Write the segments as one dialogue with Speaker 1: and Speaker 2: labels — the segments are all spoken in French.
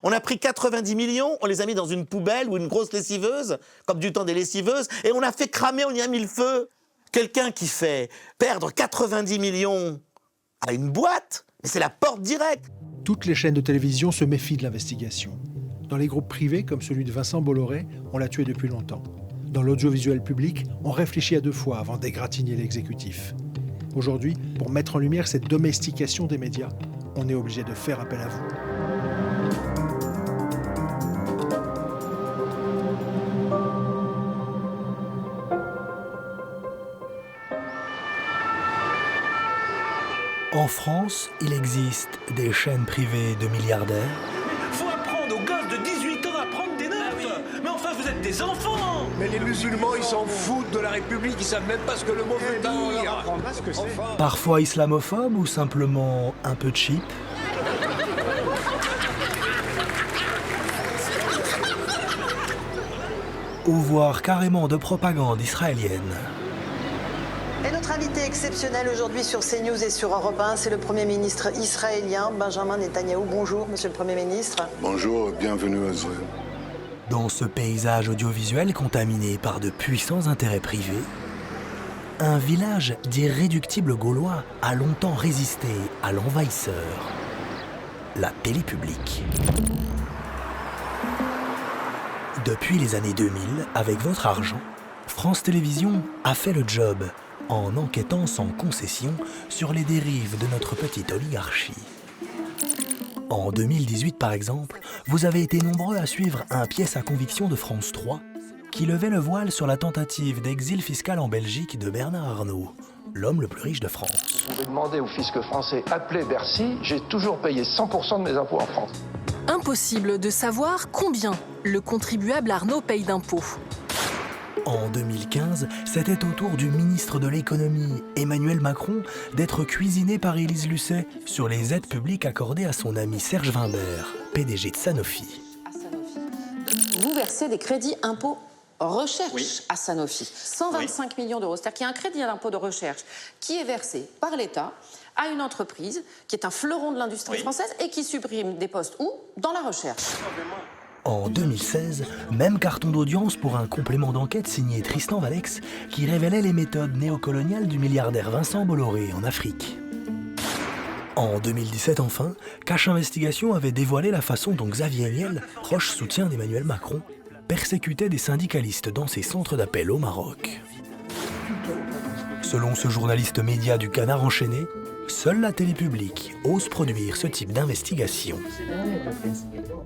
Speaker 1: On a pris 90 millions, on les a mis dans une poubelle ou une grosse lessiveuse, comme du temps des lessiveuses, et on a fait cramer, on y a mis le feu. Quelqu'un qui fait perdre 90 millions à une boîte, mais c'est la porte directe.
Speaker 2: Toutes les chaînes de télévision se méfient de l'investigation. Dans les groupes privés, comme celui de Vincent Bolloré, on l'a tué depuis longtemps. Dans l'audiovisuel public, on réfléchit à 2 fois avant d'égratigner l'exécutif. Aujourd'hui, pour mettre en lumière cette domestication des médias, on est obligé de faire appel à vous.
Speaker 3: En France, il existe des chaînes privées de milliardaires.
Speaker 4: Faut apprendre aux gosses de 18 ans à prendre des notes. Mais enfin, vous êtes des enfants.
Speaker 5: Mais les musulmans, ils s'en foutent de la République, ils savent même pas ce que le mot veut dire.
Speaker 3: Parfois islamophobes ou simplement un peu cheap. Ou voire carrément de propagande israélienne.
Speaker 6: Et notre invité exceptionnel aujourd'hui sur CNews et sur Europe 1, c'est le Premier ministre israélien, Benjamin Netanyahou. Bonjour, Monsieur le Premier ministre.
Speaker 7: Bonjour, bienvenue à Israël.
Speaker 3: Dans ce paysage audiovisuel contaminé par de puissants intérêts privés, un village d'irréductibles Gaulois a longtemps résisté à l'envahisseur, la télé publique. Depuis les années 2000, avec votre argent, France Télévisions a fait le job en enquêtant sans concession sur les dérives de notre petite oligarchie. En 2018, par exemple, vous avez été nombreux à suivre un pièce à conviction de France 3 qui levait le voile sur la tentative d'exil fiscal en Belgique de Bernard Arnault, l'homme le plus riche de France.
Speaker 8: Vous pouvez demander au fisc français, appelez Bercy, j'ai toujours payé 100% de mes impôts en France.
Speaker 9: Impossible de savoir combien le contribuable Arnault paye d'impôts.
Speaker 3: En 2015, c'était au tour du ministre de l'économie, Emmanuel Macron, d'être cuisiné par Élise Lucet sur les aides publiques accordées à son ami Serge Wimbert, PDG de Sanofi.
Speaker 10: Vous versez des crédits impôts recherche à Sanofi. 125 millions d'euros. C'est-à-dire qu'il y a un crédit à l'impôt de recherche qui est versé par l'État à une entreprise qui est un fleuron de l'industrie française et qui supprime des postes où ? Dans la recherche.
Speaker 3: En 2016, même carton d'audience pour un complément d'enquête signé Tristan Valex qui révélait les méthodes néocoloniales du milliardaire Vincent Bolloré en Afrique. En 2017 enfin, Cache Investigation avait dévoilé la façon dont Xavier Niel, proche soutien d'Emmanuel Macron, persécutait des syndicalistes dans ses centres d'appel au Maroc. Selon ce journaliste média du Canard enchaîné, seule la télé publique ose produire ce type d'investigation.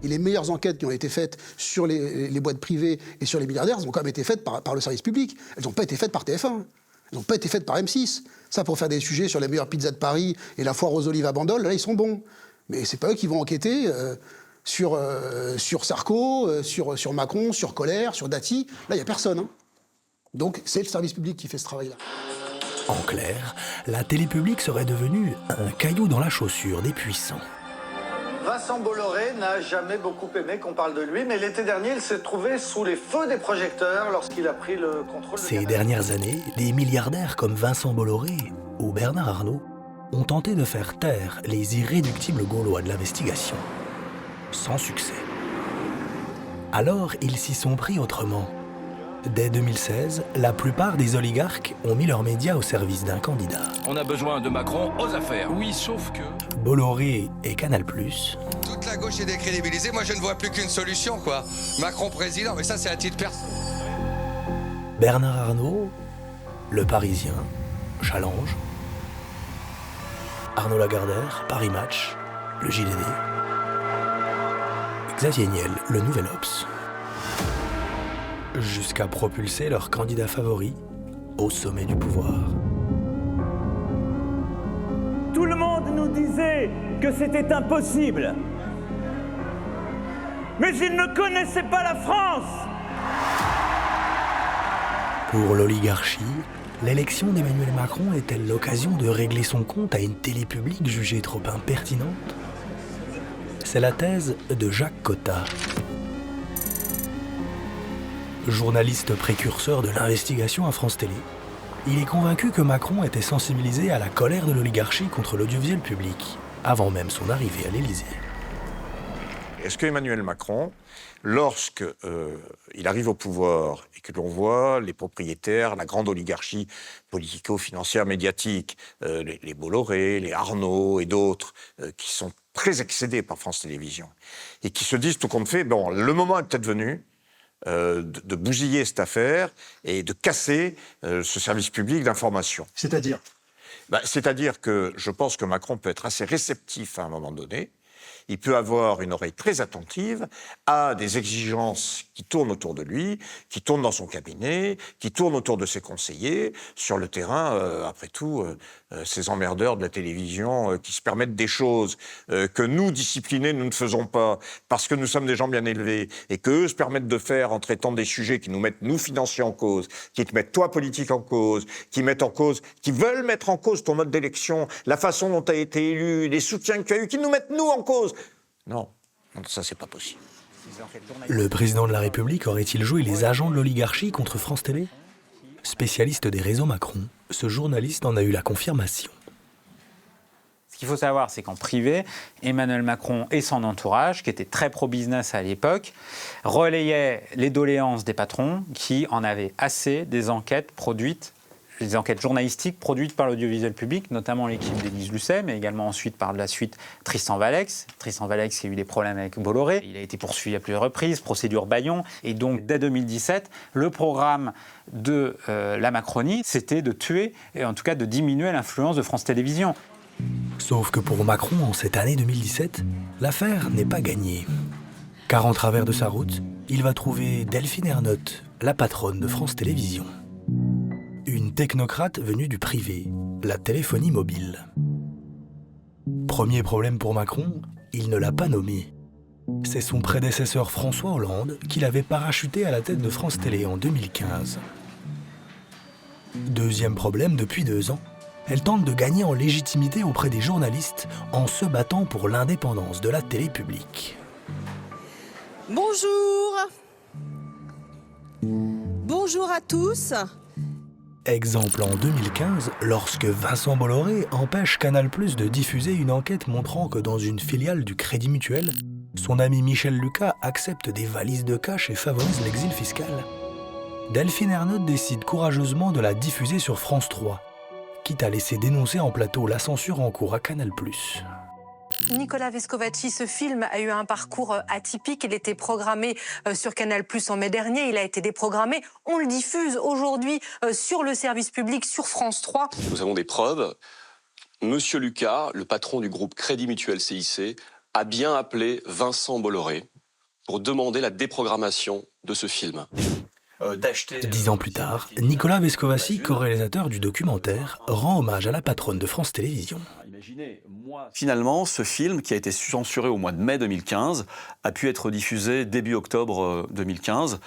Speaker 11: Et les meilleures enquêtes qui ont été faites sur les boîtes privées et sur les milliardaires, elles ont quand même été faites par le service public. Elles n'ont pas été faites par TF1. Elles n'ont pas été faites par M6. Ça, pour faire des sujets sur les meilleures pizzas de Paris et la foire aux olives à Bandol, là, ils sont bons. Mais c'est pas eux qui vont enquêter sur Sarko, sur Macron, sur Collère, sur Dati. Là, il n'y a personne. Hein. Donc, c'est le service public qui fait ce travail-là.
Speaker 3: En clair, la télé publique serait devenue un caillou dans la chaussure des puissants.
Speaker 12: Vincent Bolloré n'a jamais beaucoup aimé qu'on parle de lui, mais l'été dernier, il s'est trouvé sous les feux des projecteurs lorsqu'il a pris le contrôle de
Speaker 3: Ces dernières années, des milliardaires comme Vincent Bolloré ou Bernard Arnault ont tenté de faire taire les irréductibles Gaulois de l'investigation. Sans succès. Alors, ils s'y sont pris autrement. Dès 2016, la plupart des oligarques ont mis leurs médias au service d'un candidat.
Speaker 4: On a besoin de Macron aux affaires. Oui, sauf que...
Speaker 3: Bolloré et Canal+.
Speaker 13: Toute la gauche est décrédibilisée. Moi, je ne vois plus qu'une solution, quoi. Macron président, mais ça, c'est à titre personnel.
Speaker 3: Bernard Arnault, Le Parisien, Challenge. Arnaud Lagardère, Paris Match, Le JDD. Xavier Niel, Le Nouvel Obs. Jusqu'à propulser leur candidat favori au sommet du pouvoir.
Speaker 14: Tout le monde nous disait que c'était impossible. Mais ils ne connaissaient pas la France.
Speaker 3: Pour l'oligarchie, l'élection d'Emmanuel Macron est-elle l'occasion de régler son compte à une télé publique jugée trop impertinente ? C'est la thèse de Jacques Cotta. Journaliste précurseur de l'investigation à France Télé, il est convaincu que Macron était sensibilisé à la colère de l'oligarchie contre l'audiovisuel public, avant même son arrivée à l'Élysée.
Speaker 15: Est-ce qu'Emmanuel Macron, lorsqu'il arrive au pouvoir et que l'on voit les propriétaires, la grande oligarchie politico-financière médiatique, les Bolloré, les Arnaud et d'autres, qui sont très excédés par France Télévisions, et qui se disent tout compte fait, bon, le moment est peut-être venu de bousiller cette affaire et de casser ce service public d'information.
Speaker 2: C'est-à-dire ?
Speaker 15: C'est-à-dire que je pense que Macron peut être assez réceptif à un moment donné. Il peut avoir une oreille très attentive à des exigences qui tournent autour de lui, qui tournent dans son cabinet, qui tournent autour de ses conseillers. Sur le terrain, après tout, ces emmerdeurs de la télévision qui se permettent des choses que nous, disciplinés, nous ne faisons pas parce que nous sommes des gens bien élevés et qu'eux se permettent de faire en traitant des sujets qui nous mettent, nous, financiers en cause, qui te mettent toi, politique, en cause, qui veulent mettre en cause ton mode d'élection, la façon dont tu as été élu, les soutiens que tu as eus, qui nous mettent nous en cause. Non, ça c'est pas possible.
Speaker 3: Le président de la République aurait-il joué les agents de l'oligarchie contre France Télé ? Spécialiste des réseaux Macron, ce journaliste en a eu la confirmation.
Speaker 16: Ce qu'il faut savoir, c'est qu'en privé, Emmanuel Macron et son entourage, qui étaient très pro-business à l'époque, relayaient les doléances des patrons qui en avaient assez des enquêtes journalistiques produites par l'audiovisuel public, notamment l'équipe d'Élise Lucet, mais également ensuite par la suite Tristan Valex. Tristan Valex qui a eu des problèmes avec Bolloré. Il a été poursuivi à plusieurs reprises, procédure Bayon. Et donc, dès 2017, le programme de la Macronie, c'était de tuer, et en tout cas de diminuer l'influence de France Télévisions.
Speaker 3: Sauf que pour Macron, en cette année 2017, l'affaire n'est pas gagnée. Car en travers de sa route, il va trouver Delphine Ernotte, la patronne de France Télévisions. Une technocrate venue du privé, la téléphonie mobile. Premier problème pour Macron, il ne l'a pas nommée. C'est son prédécesseur François Hollande qui l'avait parachuté à la tête de France Télé en 2015. Deuxième problème, depuis 2 ans, elle tente de gagner en légitimité auprès des journalistes en se battant pour l'indépendance de la télé publique.
Speaker 17: Bonjour. Bonjour à tous.
Speaker 3: Exemple en 2015, lorsque Vincent Bolloré empêche Canal+ de diffuser une enquête montrant que dans une filiale du Crédit Mutuel, son ami Michel Lucas accepte des valises de cash et favorise l'exil fiscal. Delphine Ernotte décide courageusement de la diffuser sur France 3, quitte à laisser dénoncer en plateau la censure en cours à Canal+.
Speaker 18: Nicolas Vescovaci, ce film a eu un parcours atypique. Il était programmé sur Canal+ en mai dernier. Il a été déprogrammé. On le diffuse aujourd'hui sur le service public, sur France 3.
Speaker 19: Nous avons des preuves. Monsieur Lucas, le patron du groupe Crédit Mutuel CIC, a bien appelé Vincent Bolloré pour demander la déprogrammation de ce film.
Speaker 3: 10 ans plus tard, Nicolas Vescovaci, co-réalisateur du documentaire, rend hommage à la patronne de France Télévisions.
Speaker 20: Finalement, ce film, qui a été censuré au mois de mai 2015, a pu être diffusé début octobre 2015.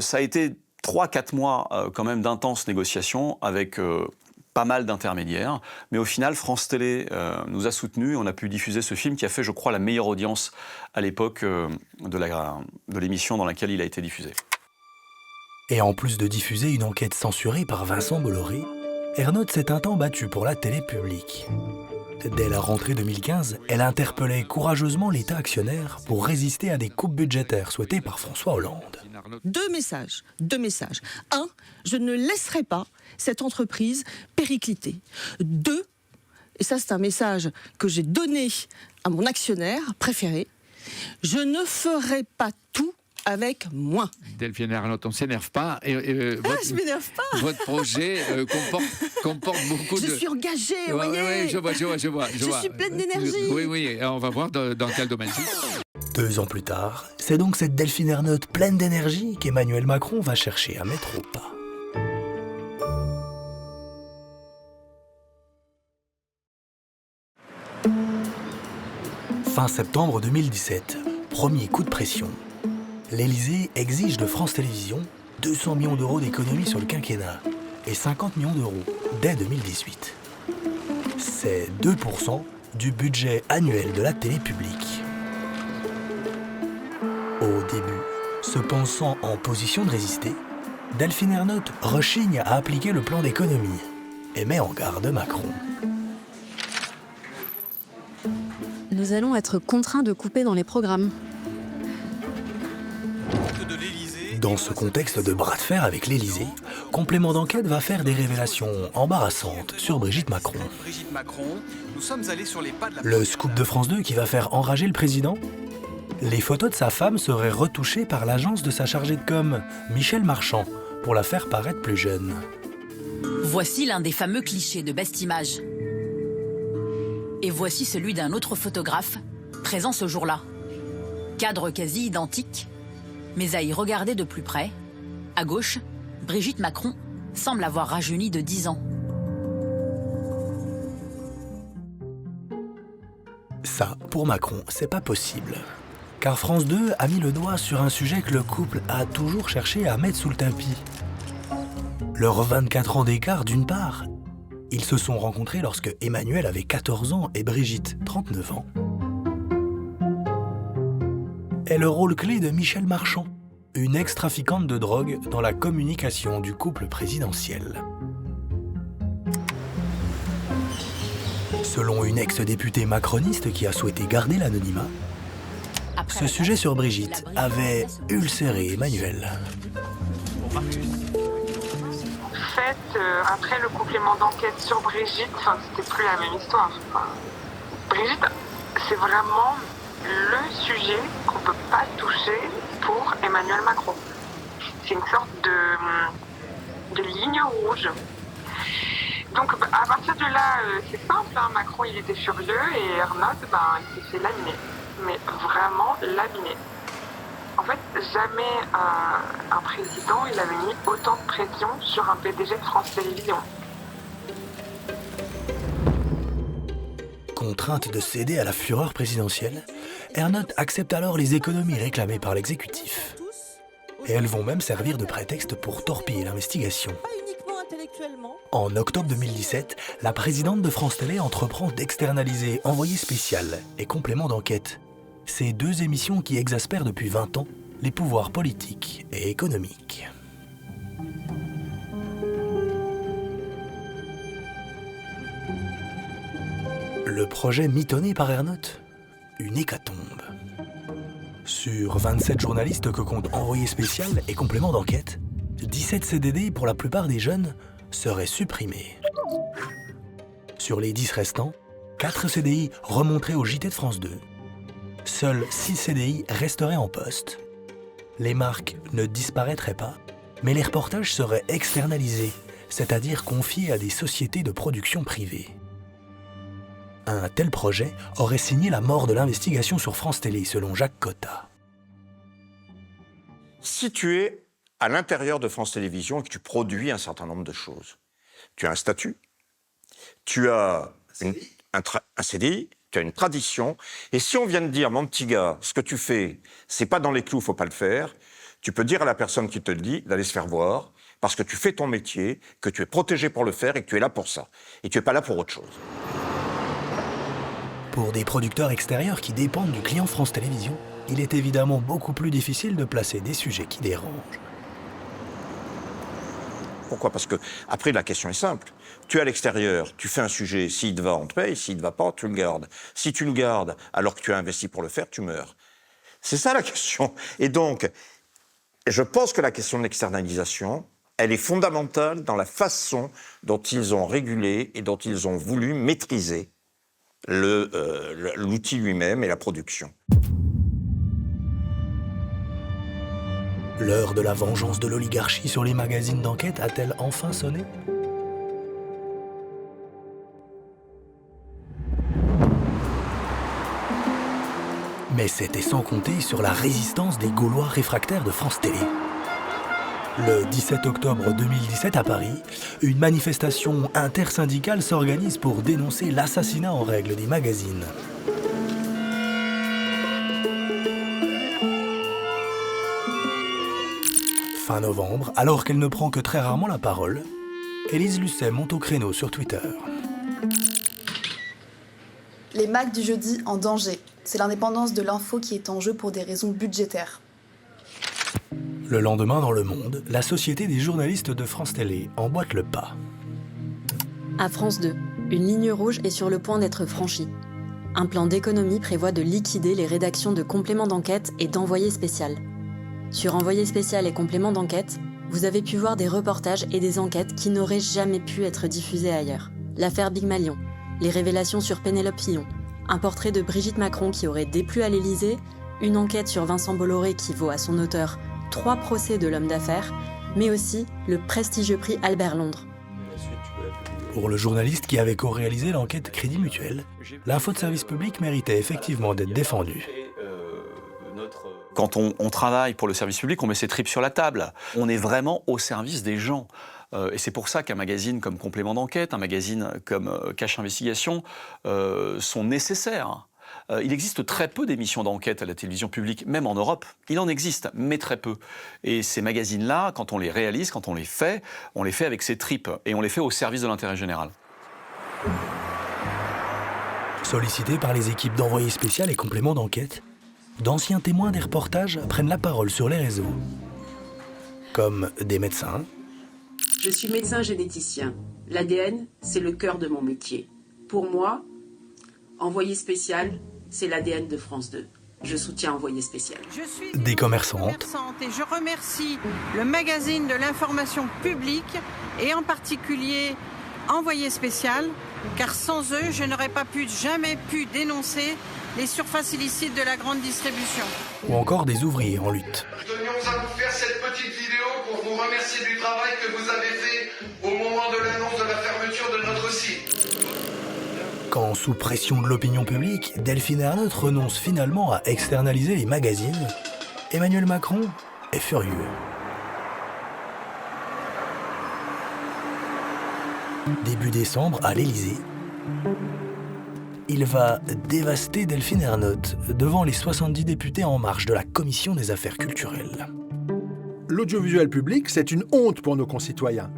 Speaker 20: Ça a été 3-4 mois quand même d'intenses négociations avec pas mal d'intermédiaires. Mais au final, France Télé nous a soutenus. On a pu diffuser ce film qui a fait, je crois, la meilleure audience à l'époque de l'émission dans laquelle il a été diffusé.
Speaker 3: Et en plus de diffuser une enquête censurée par Vincent Bolloré, Ernotte s'est un temps battue pour la télé publique. Dès la rentrée 2015, elle interpellait courageusement l'État actionnaire pour résister à des coupes budgétaires souhaitées par François Hollande.
Speaker 17: Deux messages. 1, je ne laisserai pas cette entreprise péricliter. 2, et ça c'est un message que j'ai donné à mon actionnaire préféré, je ne ferai pas tout avec moins.
Speaker 21: Delphine Ernotte, on ne s'énerve pas.
Speaker 17: Je m'énerve pas.
Speaker 21: Votre projet comporte beaucoup de...
Speaker 17: Je suis engagée, vous voyez.
Speaker 21: Oui, je vois.
Speaker 17: Je suis pleine d'énergie.
Speaker 21: Oui, on va voir dans quel domaine.
Speaker 3: 2 ans plus tard, c'est donc cette Delphine Ernotte pleine d'énergie qu'Emmanuel Macron va chercher à mettre au pas. Fin septembre 2017, premier coup de pression. L'Élysée exige de France Télévisions 200 millions d'euros d'économies sur le quinquennat et 50 millions d'euros dès 2018. C'est 2% du budget annuel de la télé publique. Au début, se pensant en position de résister, Delphine Ernotte rechigne à appliquer le plan d'économie et met en garde Macron.
Speaker 22: Nous allons être contraints de couper dans les programmes.
Speaker 3: Dans ce contexte de bras de fer avec l'Élysée, Complément d'enquête va faire des révélations embarrassantes sur Brigitte Macron. Le scoop de France 2 qui va faire enrager le président? Les photos de sa femme seraient retouchées par l'agence de sa chargée de com, Michel Marchand, pour la faire paraître plus jeune.
Speaker 1: Voici l'un des fameux clichés de Best Image. Et voici celui d'un autre photographe, présent ce jour-là. Cadre quasi identique, mais à y regarder de plus près, à gauche, Brigitte Macron semble avoir rajeuni de 10 ans.
Speaker 3: Ça, pour Macron, c'est pas possible. Car France 2 a mis le doigt sur un sujet que le couple a toujours cherché à mettre sous le tapis. Leurs 24 ans d'écart d'une part. Ils se sont rencontrés lorsque Emmanuel avait 14 ans et Brigitte 39 ans. Et le rôle clé de Michel Marchand, une ex-trafiquante de drogue dans la communication du couple présidentiel. Selon une ex-députée macroniste qui a souhaité garder l'anonymat, ce sujet sur Brigitte avait ulcéré Emmanuel.
Speaker 22: Après le complément d'enquête sur Brigitte, c'était plus la même histoire. Brigitte, c'est vraiment le sujet qu'on peut pas toucher pour Emmanuel Macron. C'est une sorte de ligne rouge. Donc à partir de là, c'est simple, hein, Macron il était furieux et Ernotte, il s'est fait laminer. Mais vraiment laminé. En fait, jamais un président il avait mis autant de pression sur un PDG de France Télévisions.
Speaker 3: Contrainte de céder à la fureur présidentielle, Ernotte accepte alors les économies réclamées par l'exécutif. Et elles vont même servir de prétexte pour torpiller l'investigation. En octobre 2017, la présidente de France Télé entreprend d'externaliser Envoyé spécial et Complément d'enquête. Ces deux émissions qui exaspèrent depuis 20 ans les pouvoirs politiques et économiques. Le projet mitonné par Ernotte, une hécatombe. Sur 27 journalistes que compte Envoyé spécial et Complément d'enquête, 17 CDD pour la plupart des jeunes seraient supprimés. Sur les 10 restants, 4 CDI remonteraient au JT de France 2. Seuls 6 CDI resteraient en poste. Les marques ne disparaîtraient pas, mais les reportages seraient externalisés, c'est-à-dire confiés à des sociétés de production privées. Un tel projet aurait signé la mort de l'investigation sur France Télé, selon Jacques Cotta.
Speaker 15: Si tu es à l'intérieur de France Télévisions et que tu produis un certain nombre de choses, tu as un statut, tu as un CDI, tu as une tradition, et si on vient de dire, mon petit gars, ce que tu fais, c'est pas dans les clous, faut pas le faire, tu peux dire à la personne qui te le dit d'aller se faire voir, parce que tu fais ton métier, que tu es protégé pour le faire et que tu es là pour ça. Et tu es pas là pour autre chose.
Speaker 3: Pour des producteurs extérieurs qui dépendent du client France Télévisions, il est évidemment beaucoup plus difficile de placer des sujets qui dérangent.
Speaker 15: Pourquoi ? Parce que, après, la question est simple. Tu es à l'extérieur, tu fais un sujet, s'il te va, on te paye, s'il te va pas, tu le gardes. Si tu le gardes, alors que tu as investi pour le faire, tu meurs. C'est ça la question. Et donc, je pense que la question de l'externalisation, elle est fondamentale dans la façon dont ils ont régulé et dont ils ont voulu maîtriser l'outil lui-même et la production.
Speaker 3: L'heure de la vengeance de l'oligarchie sur les magazines d'enquête a-t-elle enfin sonné ? Mais c'était sans compter sur la résistance des Gaulois réfractaires de France Télé. Le 17 octobre 2017 à Paris, une manifestation intersyndicale s'organise pour dénoncer l'assassinat en règle des magazines. Fin novembre, alors qu'elle ne prend que très rarement la parole, Élise Lucet monte au créneau sur Twitter.
Speaker 23: Les mags du jeudi en danger. C'est l'indépendance de l'info qui est en jeu pour des raisons budgétaires.
Speaker 3: Le lendemain, dans Le Monde, la Société des journalistes de France Télé emboîte le pas.
Speaker 24: À France 2, une ligne rouge est sur le point d'être franchie. Un plan d'économie prévoit de liquider les rédactions de Complément d'enquête et d'Envoyé spécial. Sur Envoyé spécial et complément d'enquête, vous avez pu voir des reportages et des enquêtes qui n'auraient jamais pu être diffusées ailleurs. L'affaire Big Malion, les révélations sur Pénélope Fillon, un portrait de Brigitte Macron qui aurait déplu à l'Élysée, une enquête sur Vincent Bolloré qui vaut à son auteur 3 procès de l'homme d'affaires, mais aussi le prestigieux prix Albert Londres.
Speaker 3: Pour le journaliste qui avait co-réalisé l'enquête Crédit Mutuel, l'info de service public méritait effectivement d'être défendue.
Speaker 20: Quand on travaille pour le service public, on met ses tripes sur la table. On est vraiment au service des gens. Et c'est pour ça qu'un magazine comme Complément d'enquête, un magazine comme Cache Investigation sont nécessaires. Il existe très peu d'émissions d'enquête à la télévision publique, même en Europe. Il en existe, mais très peu. Et ces magazines-là, quand on les réalise, quand on les fait avec ses tripes. Et on les fait au service de l'intérêt général.
Speaker 3: Sollicités par les équipes d'Envoyé spécial et Complément d'enquête, d'anciens témoins des reportages prennent la parole sur les réseaux. Comme des médecins.
Speaker 5: Je suis médecin généticien. L'ADN, c'est le cœur de mon métier. Pour moi, Envoyé spécial, c'est l'ADN de France 2. Je soutiens Envoyé spécial.
Speaker 3: Je suis des commerçantes.
Speaker 6: Et je remercie le magazine de l'information publique et en particulier Envoyé spécial, car sans eux, je n'aurais pas jamais pu dénoncer les surfaces illicites de la grande distribution.
Speaker 3: Ou encore des ouvriers en lutte.
Speaker 7: Nous tenions à vous faire cette petite vidéo pour vous remercier du travail que vous avez fait au moment de l'annonce de la fermeture de notre site.
Speaker 3: Quand, sous pression de l'opinion publique, Delphine Ernotte renonce finalement à externaliser les magazines, Emmanuel Macron est furieux. Début décembre, à l'Élysée, il va dévaster Delphine Ernotte devant les 70 députés En Marche de la Commission des Affaires culturelles.
Speaker 2: L'audiovisuel public, c'est une honte pour nos concitoyens.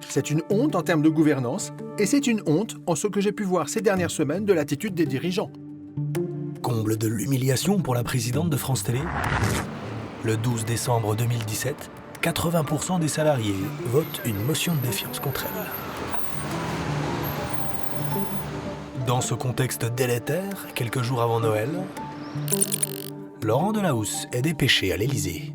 Speaker 2: C'est une honte en termes de gouvernance et c'est une honte en ce que j'ai pu voir ces dernières semaines de l'attitude des dirigeants.
Speaker 3: Comble de l'humiliation pour la présidente de France Télé. Le 12 décembre 2017, 80% des salariés votent une motion de défiance contre elle. Dans ce contexte délétère, quelques jours avant Noël, Laurent Delahousse est dépêché à l'Élysée.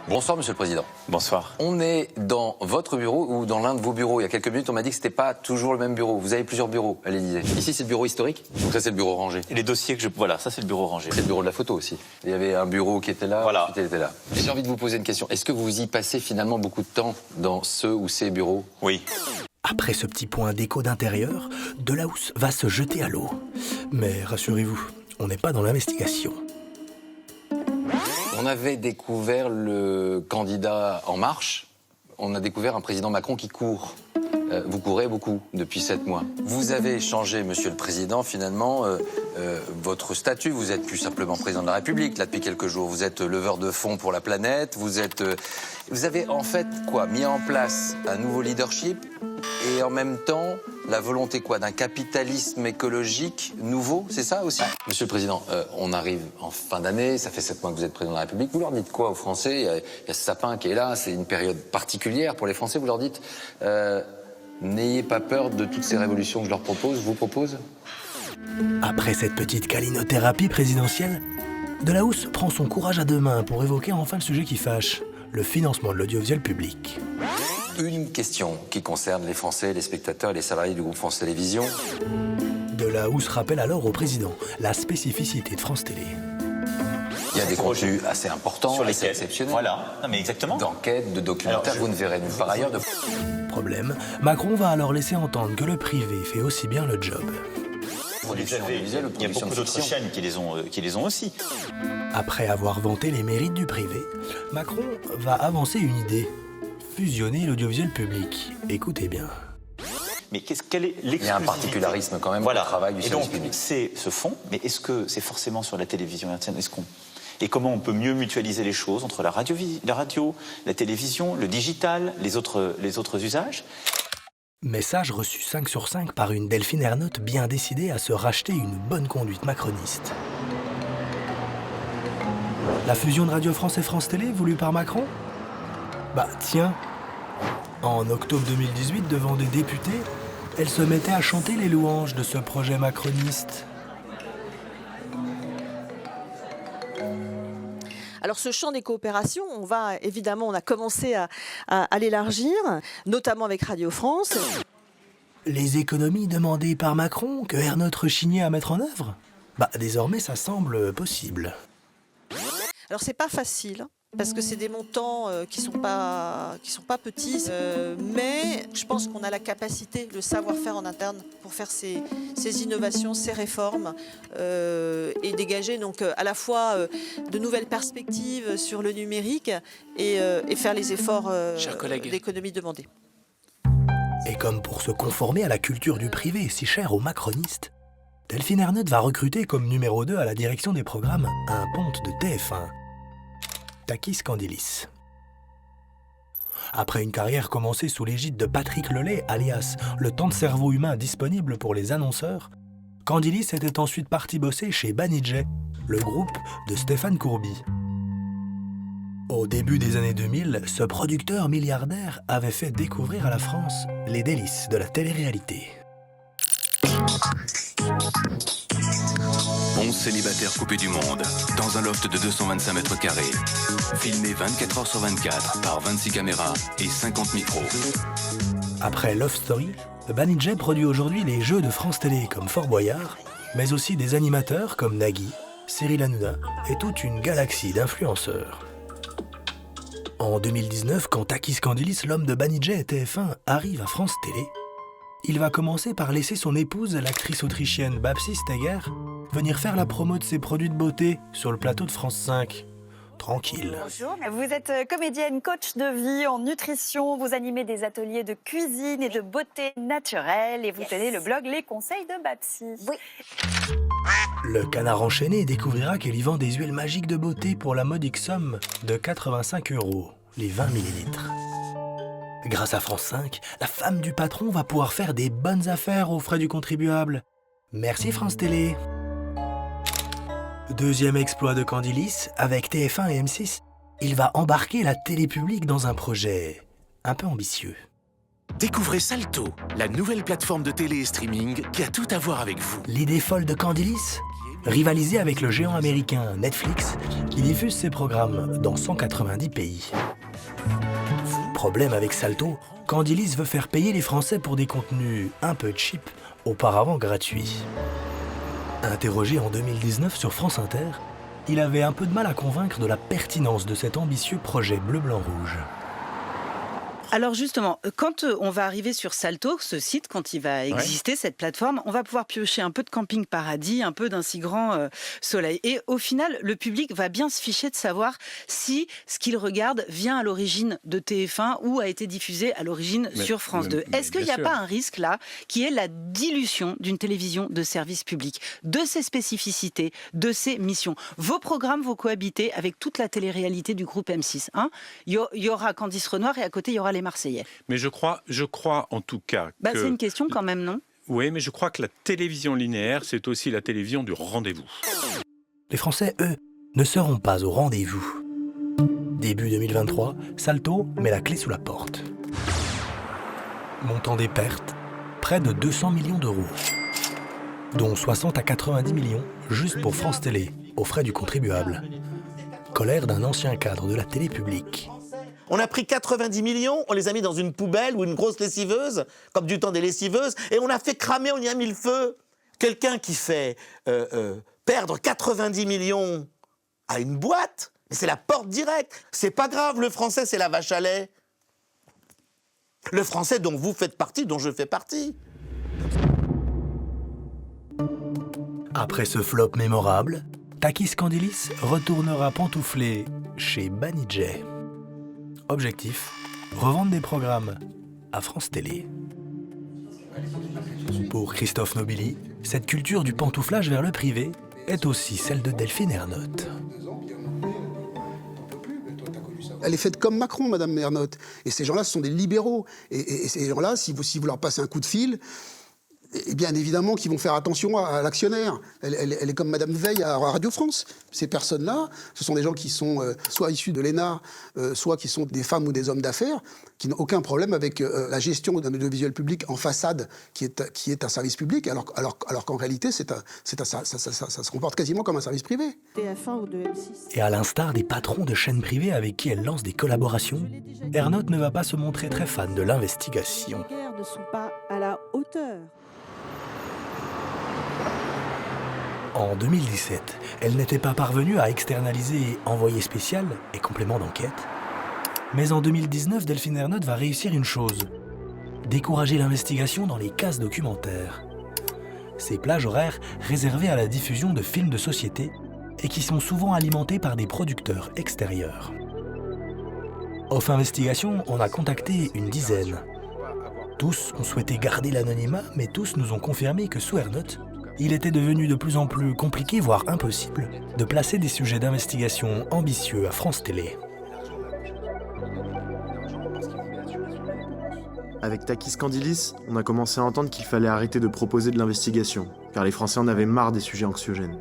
Speaker 8: Bonsoir, Monsieur le Président.
Speaker 25: Bonsoir.
Speaker 8: On est dans votre bureau ou dans l'un de vos bureaux. Il y a quelques minutes, on m'a dit que c'était pas toujours le même bureau. Vous avez plusieurs bureaux à l'Élysée. Ici, c'est le bureau historique. Donc ça, c'est le bureau rangé.
Speaker 25: Et les dossiers que je... Voilà, ça, c'est le bureau rangé.
Speaker 8: C'est le bureau de la photo aussi. Il y avait un bureau qui était là,
Speaker 25: voilà.
Speaker 8: Qui était là. J'ai envie de vous poser une question. Est-ce que vous y passez finalement beaucoup de temps dans ce ou ces bureaux?
Speaker 25: Oui.
Speaker 3: Après ce petit point d'écho d'intérieur, Delahousse va se jeter à l'eau. Mais rassurez-vous, on n'est pas dans l'investigation.
Speaker 8: On avait découvert le candidat En Marche. On a découvert un président Macron qui court. Vous courez beaucoup depuis 7 mois. Vous avez changé, Monsieur le Président, finalement, votre statut. Vous êtes plus simplement président de la République, là, depuis quelques jours. Vous êtes leveur de fonds pour la planète. Vous avez en fait, mis en place un nouveau leadership et en même temps, la volonté, d'un capitalisme écologique nouveau, c'est ça aussi? Monsieur le Président, on arrive en fin d'année, ça fait 7 mois que vous êtes président de la République. Vous leur dites quoi aux Français? Il y a ce sapin qui est là, c'est une période particulière pour les Français. Vous leur dites... n'ayez pas peur de toutes ces révolutions que je leur vous propose.
Speaker 3: Après cette petite câlinothérapie présidentielle, Delahousse prend son courage à 2 mains pour évoquer enfin le sujet qui fâche, le financement de l'audiovisuel public.
Speaker 8: Une question qui concerne les Français, les spectateurs et les salariés du groupe France Télévisions.
Speaker 3: Delahousse rappelle alors au président la spécificité de France Télé.
Speaker 8: Il y a des contenus assez importants, assez exceptionnels.
Speaker 25: Voilà, non mais exactement.
Speaker 8: D'enquêtes, de documentaires, vous ne verrez nulle part ailleurs.
Speaker 3: Problème, Macron va alors laisser entendre que le privé fait aussi bien le job.
Speaker 25: Il y a beaucoup d'autres chaînes qui les ont aussi.
Speaker 3: Après avoir vanté les mérites du privé, Macron va avancer une idée. Fusionner l'audiovisuel public. Écoutez bien.
Speaker 25: Mais quelle est l'exclusivité?
Speaker 8: Il y a un particularisme quand même au travail du service public.
Speaker 25: C'est ce fonds, mais est-ce que c'est forcément sur la télévision hertzienne? Et comment on peut mieux mutualiser les choses entre la radio, la télévision, le digital, les autres usages?
Speaker 3: Message reçu 5 sur 5 par une Delphine Ernotte bien décidée à se racheter une bonne conduite macroniste. La fusion de Radio France et France Télé voulue par Macron? Bah tiens, en octobre 2018, devant des députés, elle se mettait à chanter les louanges de ce projet macroniste.
Speaker 17: Alors ce champ des coopérations, on a commencé à l'élargir, notamment avec Radio France.
Speaker 3: Les économies demandées par Macron que Ernotte rechignait à mettre en œuvre ? Désormais, ça semble possible.
Speaker 17: Alors c'est pas facile, parce que c'est des montants qui sont pas petits, mais je pense qu'on a la capacité, le savoir-faire en interne pour faire ces innovations, ces réformes et dégager donc à la fois de nouvelles perspectives sur le numérique et faire les efforts d'économie demandés.
Speaker 3: Et comme pour se conformer à la culture du privé si chère aux macronistes, Delphine Ernotte va recruter comme numéro 2 à la direction des programmes un ponte de TF1, Takis Candilis. Après une carrière commencée sous l'égide de Patrick Lelay, alias le temps de cerveau humain disponible pour les annonceurs, Candilis était ensuite parti bosser chez Banijay, le groupe de Stéphane Courby. Au début des années 2000, ce producteur milliardaire avait fait découvrir à la France les délices de la télé-réalité.
Speaker 4: 11 célibataires coupés du monde, dans un loft de 225 mètres carrés. Filmé 24 heures sur 24 par 26 caméras et 50 micros.
Speaker 3: Après Love Story, Banijay produit aujourd'hui les jeux de France Télé comme Fort Boyard, mais aussi des animateurs comme Nagui, Cyril Hanouna et toute une galaxie d'influenceurs. En 2019, quand Takis Candilis, l'homme de Banijay et TF1, arrive à France Télé, il va commencer par laisser son épouse, l'actrice autrichienne Babsi Steger, venir faire la promo de ses produits de beauté sur le plateau de France 5. Tranquille.
Speaker 9: Bonjour, vous êtes comédienne, coach de vie en nutrition, vous animez des ateliers de cuisine et de beauté naturelle et vous tenez le blog Les Conseils de Babsi. Oui.
Speaker 3: Le Canard enchaîné découvrira qu'elle y vend des huiles magiques de beauté pour la modique somme de 85 €, les 20 millilitres. Grâce à France 5, la femme du patron va pouvoir faire des bonnes affaires aux frais du contribuable. Merci France Télé. Deuxième exploit de Candilis, avec TF1 et M6, il va embarquer la télé publique dans un projet un peu ambitieux.
Speaker 10: Découvrez Salto, la nouvelle plateforme de télé et streaming qui a tout à voir avec vous.
Speaker 3: L'idée folle de Candilis ? Rivaliser avec le géant américain Netflix, qui diffuse ses programmes dans 190 pays. Problème avec Salto, Candilis veut faire payer les Français pour des contenus un peu cheap, auparavant gratuits. Interrogé en 2019 sur France Inter, il avait un peu de mal à convaincre de la pertinence de cet ambitieux projet bleu-blanc-rouge.
Speaker 11: Alors justement, quand on va arriver sur Salto, ce site, quand il va exister, cette plateforme, on va pouvoir piocher un peu de Camping Paradis, un peu d'un si grand soleil. Et au final, le public va bien se ficher de savoir si ce qu'il regarde vient à l'origine de TF1 ou a été diffusé à l'origine sur France 2. Est-ce qu'il n'y a pas un risque là, qui est la dilution d'une télévision de service public, de ses spécificités, de ses missions? Vos programmes vont cohabiter avec toute la télé-réalité du groupe M6. Il y aura Candice Renoir et à côté, il y aura les Marseillais.
Speaker 12: Mais je crois en tout cas que...
Speaker 11: C'est une question quand même, non ?
Speaker 12: Oui, mais je crois que la télévision linéaire, c'est aussi la télévision du rendez-vous.
Speaker 3: Les Français, eux, ne seront pas au rendez-vous. Début 2023, Salto met la clé sous la porte. Montant des pertes, près de 200 millions d'euros, dont 60 à 90 millions juste pour France Télé, aux frais du contribuable. Colère d'un ancien cadre de la télé publique.
Speaker 26: On a pris 90 millions, on les a mis dans une poubelle ou une grosse lessiveuse, comme du temps des lessiveuses, et on a fait cramer, on y a mis le feu. Quelqu'un qui fait perdre 90 millions à une boîte, c'est la porte directe. C'est pas grave, le français, c'est la vache à lait. Le français dont vous faites partie, dont je fais partie.
Speaker 3: Après ce flop mémorable, Takis Candilis retournera pantoufler chez Banijay. Objectif, revendre des programmes à France Télé. Pour Christophe Nobili, cette culture du pantouflage vers le privé est aussi celle de Delphine Ernotte.
Speaker 27: Elle est faite comme Macron, Madame Ernotte. Et ces gens-là, ce sont des libéraux. Et ces gens-là, si vous leur passez un coup de fil, Et bien évidemment qu'ils vont faire attention à l'actionnaire. Elle est comme Madame Veil à Radio France. Ces personnes-là, ce sont des gens qui sont soit issus de l'ENA, soit qui sont des femmes ou des hommes d'affaires, qui n'ont aucun problème avec la gestion d'un audiovisuel public en façade qui est un service public, alors qu'en réalité, ça se comporte quasiment comme un service privé.
Speaker 17: TF1 ou de M6.
Speaker 3: Et à l'instar des patrons de chaînes privées avec qui elle lance des collaborations, Ernotte ne va pas se montrer très fan de l'investigation.
Speaker 17: Les guerres ne sont pas à la hauteur.
Speaker 3: En 2017, elle n'était pas parvenue à externaliser Envoyé spécial et complément d'enquête. Mais en 2019, Delphine Ernotte va réussir une chose. Décourager l'investigation dans les cases documentaires. Ces plages horaires réservées à la diffusion de films de société et qui sont souvent alimentés par des producteurs extérieurs. Off Investigation, on a contacté une dizaine. Tous ont souhaité garder l'anonymat, mais tous nous ont confirmé que sous Ernotte, il était devenu de plus en plus compliqué, voire impossible, de placer des sujets d'investigation ambitieux à France Télé.
Speaker 1: Avec Takis Candilis, on a commencé à entendre qu'il fallait arrêter de proposer de l'investigation, car les Français en avaient marre des sujets anxiogènes.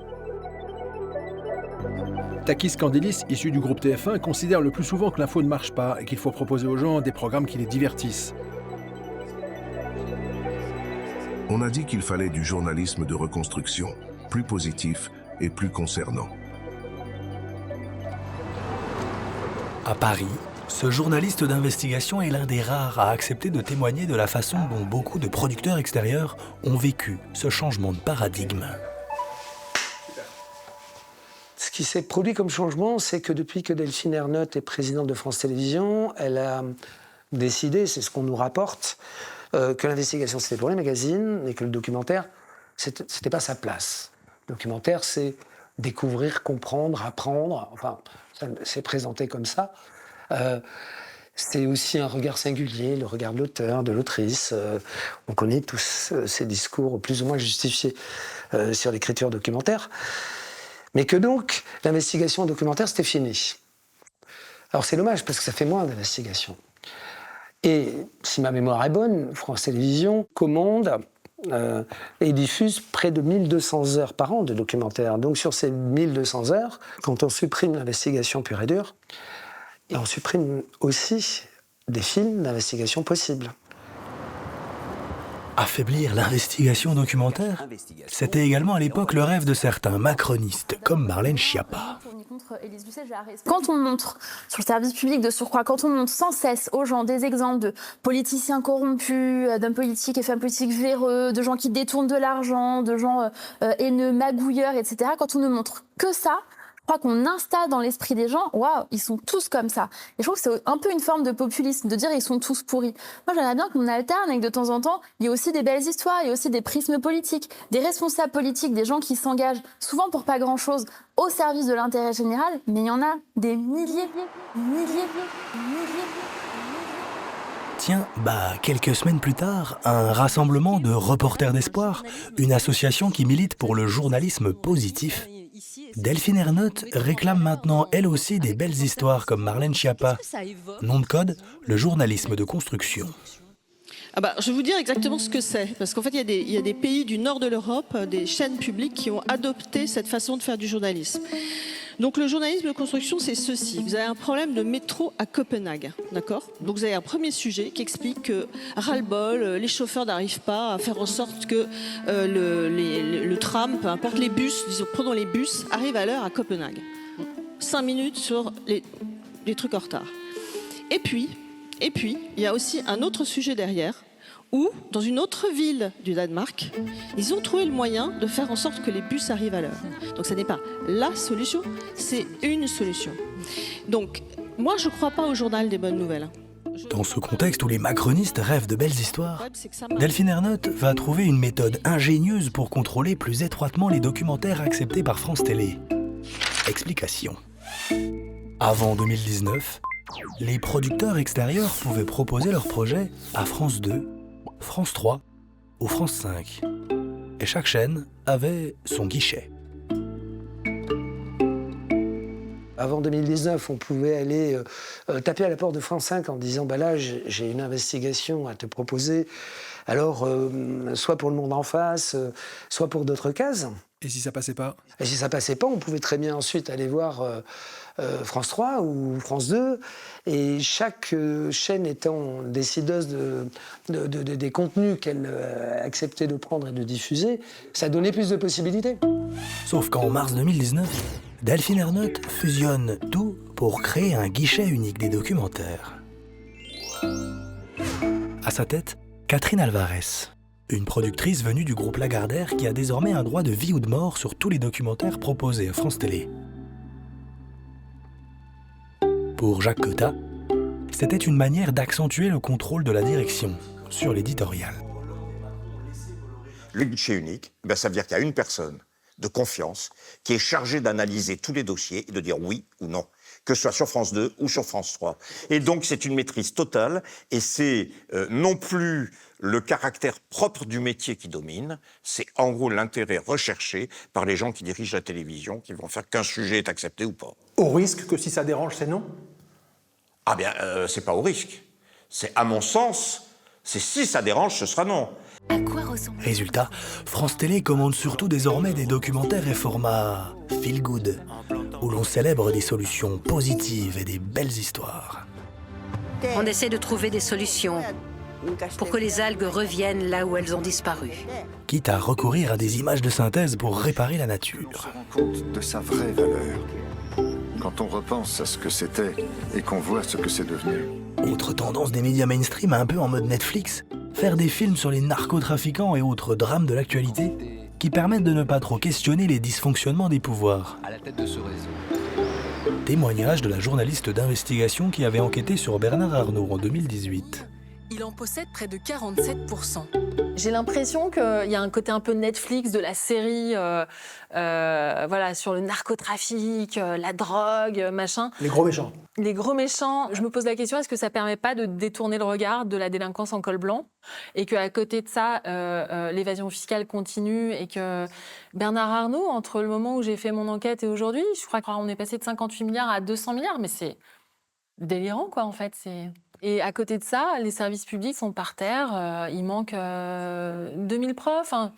Speaker 2: Takis Candilis, issu du groupe TF1, considère le plus souvent que l'info ne marche pas et qu'il faut proposer aux gens des programmes qui les divertissent.
Speaker 13: On a dit qu'il fallait du journalisme de reconstruction, plus positif et plus concernant.
Speaker 3: À Paris, ce journaliste d'investigation est l'un des rares à accepter de témoigner de la façon dont beaucoup de producteurs extérieurs ont vécu ce changement de paradigme.
Speaker 14: Ce qui s'est produit comme changement, c'est que depuis que Delphine Ernotte est présidente de France Télévisions, elle a décidé, c'est ce qu'on nous rapporte, que l'investigation c'était pour les magazines et que le documentaire, c'était pas sa place. Le documentaire, c'est découvrir, comprendre, apprendre, enfin, c'est présenté comme ça. C'est aussi un regard singulier, le regard de l'auteur, de l'autrice. On connaît tous ces discours plus ou moins justifiés sur l'écriture documentaire. Mais que donc, l'investigation documentaire, c'était fini. Alors c'est dommage, parce que ça fait moins d'investigation. Et si ma mémoire est bonne, France Télévisions commande et diffuse près de 1200 heures par an de documentaires. Donc sur ces 1200 heures, quand on supprime l'investigation pure et dure, on supprime aussi des films d'investigation possibles.
Speaker 3: Affaiblir l'investigation documentaire, c'était également à l'époque le rêve de certains macronistes, comme Marlène Schiappa.
Speaker 16: Quand on montre sur le service public de surcroît, quand on montre sans cesse aux gens des exemples de politiciens corrompus, d'hommes politiques et femmes politiques véreux, de gens qui détournent de l'argent, de gens haineux, magouilleurs, etc., quand on ne montre que ça, je crois qu'on installe dans l'esprit des gens, waouh, ils sont tous comme ça. Et je trouve que c'est un peu une forme de populisme, de dire ils sont tous pourris. Moi, j'aimerais bien qu'on alterne et que de temps en temps, il y ait aussi des belles histoires, il y a aussi des prismes politiques, des responsables politiques, des gens qui s'engagent, souvent pour pas grand-chose, au service de l'intérêt général, mais il y en a des milliers.
Speaker 3: Tiens, quelques semaines plus tard, un rassemblement de reporters d'espoir, une association qui milite pour le journalisme positif. Delphine Ernotte réclame maintenant elle aussi des belles histoires comme Marlène Schiappa. Nom de code, le journalisme de construction.
Speaker 17: Je vais vous dire exactement ce que c'est. Parce qu'en fait, il y a des pays du nord de l'Europe, des chaînes publiques qui ont adopté cette façon de faire du journalisme. Donc le journalisme de construction, c'est ceci. Vous avez un problème de métro à Copenhague, d'accord ? Donc vous avez un premier sujet qui explique que, ras-le-bol, les chauffeurs n'arrivent pas à faire en sorte que le tram, peu importe les bus, disons, prenons les bus, arrivent à l'heure à Copenhague. 5 minutes sur les trucs en retard. Et puis, il y a aussi un autre sujet derrière, où, dans une autre ville du Danemark, ils ont trouvé le moyen de faire en sorte que les bus arrivent à l'heure. Donc ce n'est pas la solution, c'est une solution. Donc, moi, je ne crois pas au journal des bonnes nouvelles.
Speaker 3: Dans ce contexte où les macronistes rêvent de belles histoires, Delphine Ernotte va trouver une méthode ingénieuse pour contrôler plus étroitement les documentaires acceptés par France Télé. Explication. Avant 2019, les producteurs extérieurs pouvaient proposer leurs projets à France 2, France 3 ou France 5. Et chaque chaîne avait son guichet.
Speaker 14: Avant 2019, on pouvait aller taper à la porte de France 5 en disant bah là, j'ai une investigation à te proposer. Alors, soit pour Le Monde en face, soit pour d'autres cases.
Speaker 2: Et si ça passait pas?
Speaker 14: Et si ça passait pas, on pouvait très bien ensuite aller voir France 3 ou France 2. Et chaque chaîne étant décideuse des contenus qu'elle acceptait de prendre et de diffuser, ça donnait plus de possibilités.
Speaker 3: Sauf qu'en mars 2019, Delphine Ernotte fusionne tout pour créer un guichet unique des documentaires. À sa tête, Catherine Alvarez, une productrice venue du groupe Lagardère qui a désormais un droit de vie ou de mort sur tous les documentaires proposés à France Télé. Pour Jacques Cotta, c'était une manière d'accentuer le contrôle de la direction sur l'éditorial.
Speaker 15: Le guichet unique, ça veut dire qu'il y a une personne de confiance qui est chargée d'analyser tous les dossiers et de dire oui ou non, que ce soit sur France 2 ou sur France 3. Et donc c'est une maîtrise totale et c'est non plus le caractère propre du métier qui domine, c'est en gros l'intérêt recherché par les gens qui dirigent la télévision, qui vont faire qu'un sujet est accepté ou pas.
Speaker 18: Au risque que si ça dérange, c'est non?
Speaker 15: Ah bien, c'est pas au risque. C'est à mon sens, c'est si ça dérange, ce sera non.
Speaker 3: Résultat, France Télé commande surtout désormais des documentaires et formats feel good, où l'on célèbre des solutions positives et des belles histoires.
Speaker 19: On essaie de trouver des solutions pour que les algues reviennent là où elles ont disparu.
Speaker 3: Quitte à recourir à des images de synthèse pour réparer la nature.
Speaker 21: On se rend compte de sa vraie valeur quand on repense à ce que c'était et qu'on voit ce que c'est devenu.
Speaker 3: Autre tendance des médias mainstream un peu en mode Netflix, faire des films sur les narcotrafiquants et autres drames de l'actualité qui permettent de ne pas trop questionner les dysfonctionnements des pouvoirs.
Speaker 8: À la tête de ce réseau.
Speaker 3: Témoignage de la journaliste d'investigation qui avait enquêté sur Bernard Arnault en 2018.
Speaker 22: Il en possède près de 47%.
Speaker 23: J'ai l'impression qu'il y a un côté un peu Netflix de la série voilà, sur le narcotrafic, la drogue, machin.
Speaker 2: Les gros méchants.
Speaker 23: Les gros méchants. Je me pose la question, est-ce que ça ne permet pas de détourner le regard de la délinquance en col blanc? Et qu'à côté de ça, l'évasion fiscale continue et que Bernard Arnault, entre le moment où j'ai fait mon enquête et aujourd'hui, je crois qu'on est passé de 58 milliards à 200 milliards, mais c'est délirant, quoi, en fait. Et à côté de ça, les services publics sont par terre, il manque 2000 profs. Hein.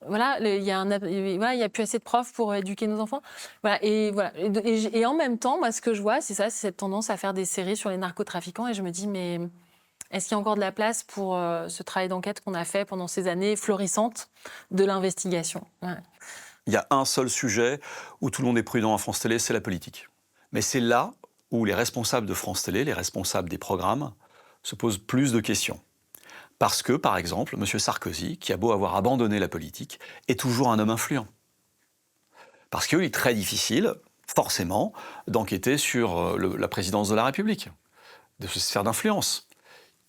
Speaker 23: Voilà, il y a plus assez de profs pour éduquer nos enfants. Voilà, et en même temps, moi, ce que je vois, c'est ça, c'est cette tendance à faire des séries sur les narcotrafiquants. Et je me dis, mais est-ce qu'il y a encore de la place pour ce travail d'enquête qu'on a fait pendant ces années florissantes de l'investigation? Ouais.
Speaker 20: Il y a un seul sujet où tout le monde est prudent à France Télé, c'est la politique. Mais c'est là où les responsables de France Télé, les responsables des programmes, se posent plus de questions. Parce que, par exemple, M. Sarkozy, qui a beau avoir abandonné la politique, est toujours un homme influent. Parce qu'il est très difficile, forcément, d'enquêter sur la présidence de la République, de se faire d'influence.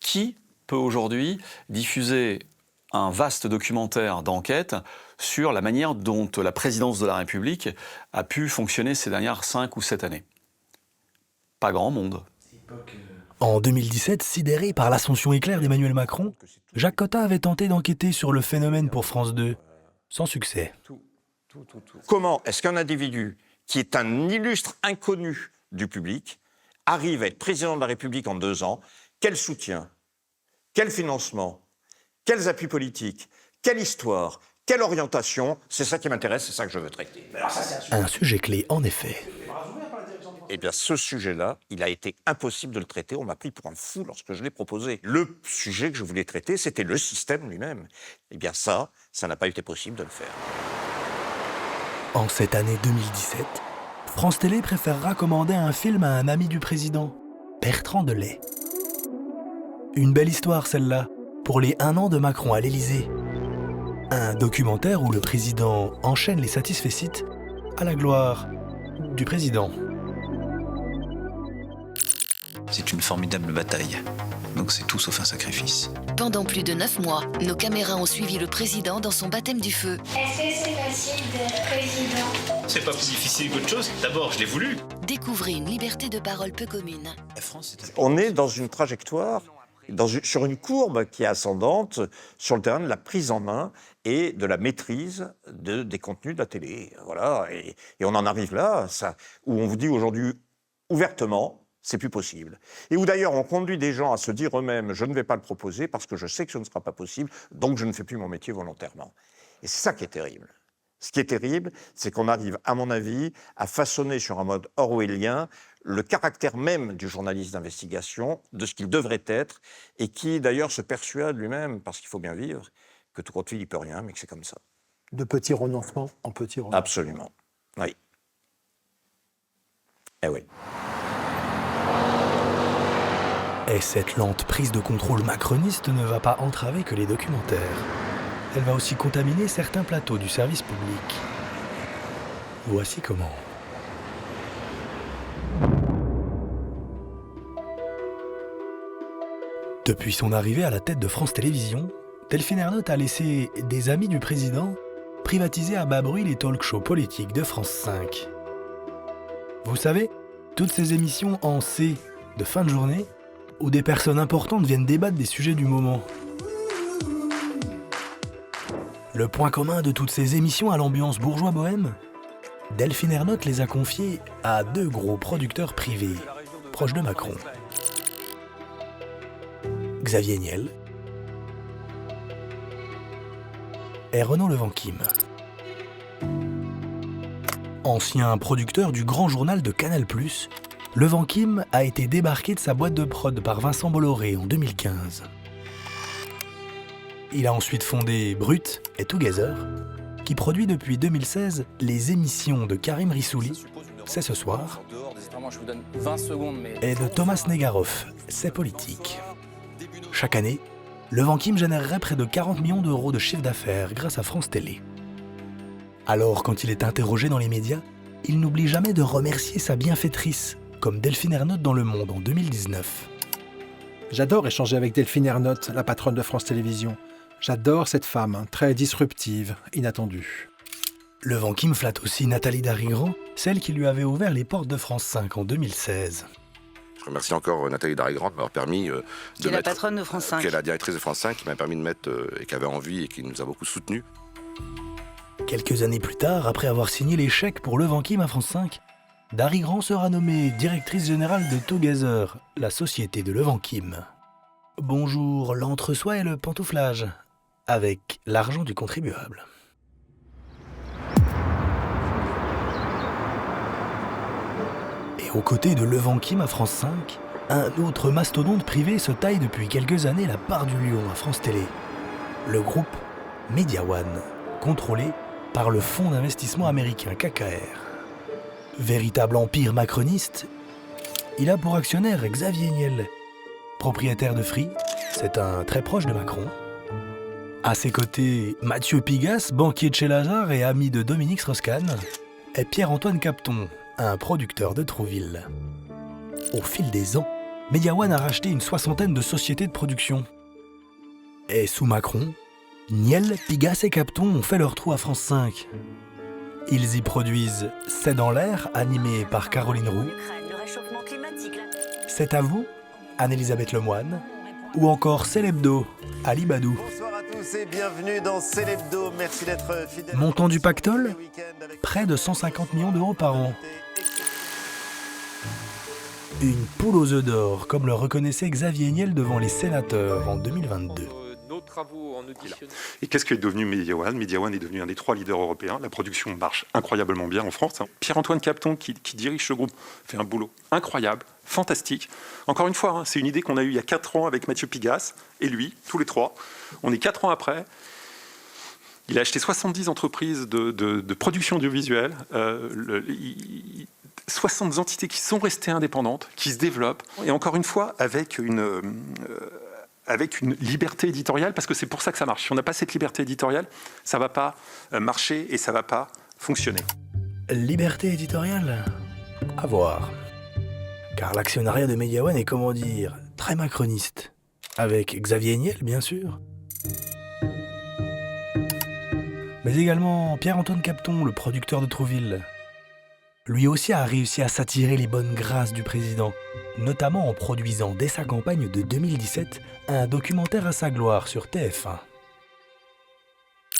Speaker 20: Qui peut aujourd'hui diffuser un vaste documentaire d'enquête sur la manière dont la présidence de la République a pu fonctionner ces dernières 5 ou 7 années? Pas grand monde.
Speaker 3: En 2017, sidéré par l'ascension éclair d'Emmanuel Macron, Jacques Cotta avait tenté d'enquêter sur le phénomène pour France 2, sans succès.
Speaker 15: Comment est-ce qu'un individu qui est un illustre inconnu du public arrive à être président de la République en 2 ans? Quel soutien? Quel financement? Quels appuis politiques? Quelle histoire? Quelle orientation? C'est ça qui m'intéresse, c'est ça que je veux traiter.
Speaker 3: Un sujet clé, en effet.
Speaker 15: Eh bien, ce sujet-là, il a été impossible de le traiter. On m'a pris pour un fou lorsque je l'ai proposé. Le sujet que je voulais traiter, c'était le système lui-même. Eh bien, ça n'a pas été possible de le faire.
Speaker 3: En cette année 2017, France Télé préférera commander un film à un ami du président, Bertrand Delay. Une belle histoire, celle-là, pour les 1 an de Macron à l'Élysée. Un documentaire où le président enchaîne les satisfecit à la gloire du président.
Speaker 24: C'est une formidable bataille, donc c'est tout sauf un sacrifice.
Speaker 28: Pendant plus de 9 mois, nos caméras ont suivi le président dans son baptême du feu.
Speaker 29: Est-ce que c'est facile d'être président?
Speaker 30: C'est pas plus difficile qu'autre chose. D'abord, je l'ai voulu.
Speaker 28: Découvrez une liberté de parole peu commune.
Speaker 15: On est dans une trajectoire sur une courbe qui est ascendante sur le terrain de la prise en main et de la maîtrise des contenus de la télé. Voilà. Et on en arrive là, où on vous dit aujourd'hui ouvertement, c'est plus possible. Et où d'ailleurs on conduit des gens à se dire eux-mêmes, je ne vais pas le proposer parce que je sais que ce ne sera pas possible, donc je ne fais plus mon métier volontairement. Et c'est ça qui est terrible. Ce qui est terrible, c'est qu'on arrive, à mon avis, à façonner sur un mode orwellien le caractère même du journaliste d'investigation, de ce qu'il devrait être, et qui d'ailleurs se persuade lui-même, parce qu'il faut bien vivre, que tout compte fait, il ne peut rien, mais que c'est comme ça.
Speaker 18: De petits renoncements en petits renoncements.
Speaker 15: Absolument, oui. Eh oui.
Speaker 3: Et cette lente prise de contrôle macroniste ne va pas entraver que les documentaires. Elle va aussi contaminer certains plateaux du service public. Voici comment. Depuis son arrivée à la tête de France Télévisions, Delphine Ernotte a laissé des amis du président privatiser à bas bruit les talk-shows politiques de France 5. Vous savez, toutes ces émissions en C de fin de journée où des personnes importantes viennent débattre des sujets du moment. Le point commun de toutes ces émissions à l'ambiance bourgeois-bohème, Delphine Ernotte les a confiées à 2 gros producteurs privés, proches de Macron. Xavier Niel et Renaud Levanquim. Ancien producteur du grand journal de Canal+, Levanquim a été débarqué de sa boîte de prod par Vincent Bolloré en 2015. Il a ensuite fondé Brut et Together, qui produit depuis 2016 les émissions de Karim Rissouli, C'est ce soir, et de Thomas Negaroff, C'est politique. Chaque année, Levanquim générerait près de 40 millions d'euros de chiffre d'affaires grâce à France Télé. Alors, quand il est interrogé dans les médias, il n'oublie jamais de remercier sa bienfaitrice, comme Delphine Ernotte dans Le Monde en 2019.
Speaker 2: J'adore échanger avec Delphine Ernotte, la patronne de France Télévisions. J'adore cette femme, très disruptive, inattendue.
Speaker 3: Levanquim flatte aussi Nathalie Darrigrand, celle qui lui avait ouvert les portes de France 5 en 2016.
Speaker 4: Je remercie encore Nathalie Darrigrand de m'avoir permis de
Speaker 5: qui est la patronne de France 5.
Speaker 4: Qui est la directrice de France 5, qui m'a permis de mettre, et qui avait envie et qui nous a beaucoup soutenus.
Speaker 3: Quelques années plus tard, après avoir signé les chèques pour Levanquim à France 5, Darrigrand sera nommée directrice générale de Together, la société de Levanquim. Bonjour l'entre-soi et le pantouflage, avec l'argent du contribuable. Et aux côtés de Levanquim à France 5, un autre mastodonte privé se taille depuis quelques années la part du lion à France Télé. Le groupe Media One, contrôlé par le fonds d'investissement américain KKR. Véritable empire macroniste, il a pour actionnaire Xavier Niel, propriétaire de Free, c'est un très proche de Macron. À ses côtés, Mathieu Pigasse, banquier de chez Lazare et ami de Dominique Strauss-Kahn, et Pierre-Antoine Capton, un producteur de Trouville. Au fil des ans, Media One a racheté une 60aine de sociétés de production. Et sous Macron, Niel, Pigasse et Capton ont fait leur trou à France 5. Ils y produisent C'est dans l'air, animé par Caroline Roux. C'est à vous, Anne-Elisabeth Lemoine. Ou encore C'est l'hebdo, Ali Badou.
Speaker 6: Bonsoir à tous et bienvenue dans C'est l'hebdo. Merci d'être fidèles.
Speaker 3: Montant du pactole, près de 150 millions d'euros par an. Une poule aux œufs d'or, comme le reconnaissait Xavier Niel devant les sénateurs en 2022.
Speaker 7: Et qu'est-ce qu'est devenu Media One ? Media One est devenu un des 3 leaders européens. La production marche incroyablement bien en France. Pierre-Antoine Capton, qui dirige ce groupe, fait un boulot incroyable, fantastique. Encore une fois, c'est une idée qu'on a eue il y a 4 ans avec Mathieu Pigasse et lui, tous les 3. On est 4 ans après. Il a acheté 70 entreprises de production audiovisuelle. 60 entités qui sont restées indépendantes, qui se développent. Et encore une fois, avec une liberté éditoriale, parce que c'est pour ça que ça marche. Si on n'a pas cette liberté éditoriale, ça ne va pas marcher et ça ne va pas fonctionner.
Speaker 3: Liberté éditoriale ? À voir. Car l'actionnariat de Media One est, comment dire, très macroniste. Avec Xavier Niel, bien sûr. Mais également Pierre-Antoine Capton, le producteur de Trouville. Lui aussi a réussi à s'attirer les bonnes grâces du président, notamment en produisant dès sa campagne de 2017 un documentaire à sa gloire sur TF1.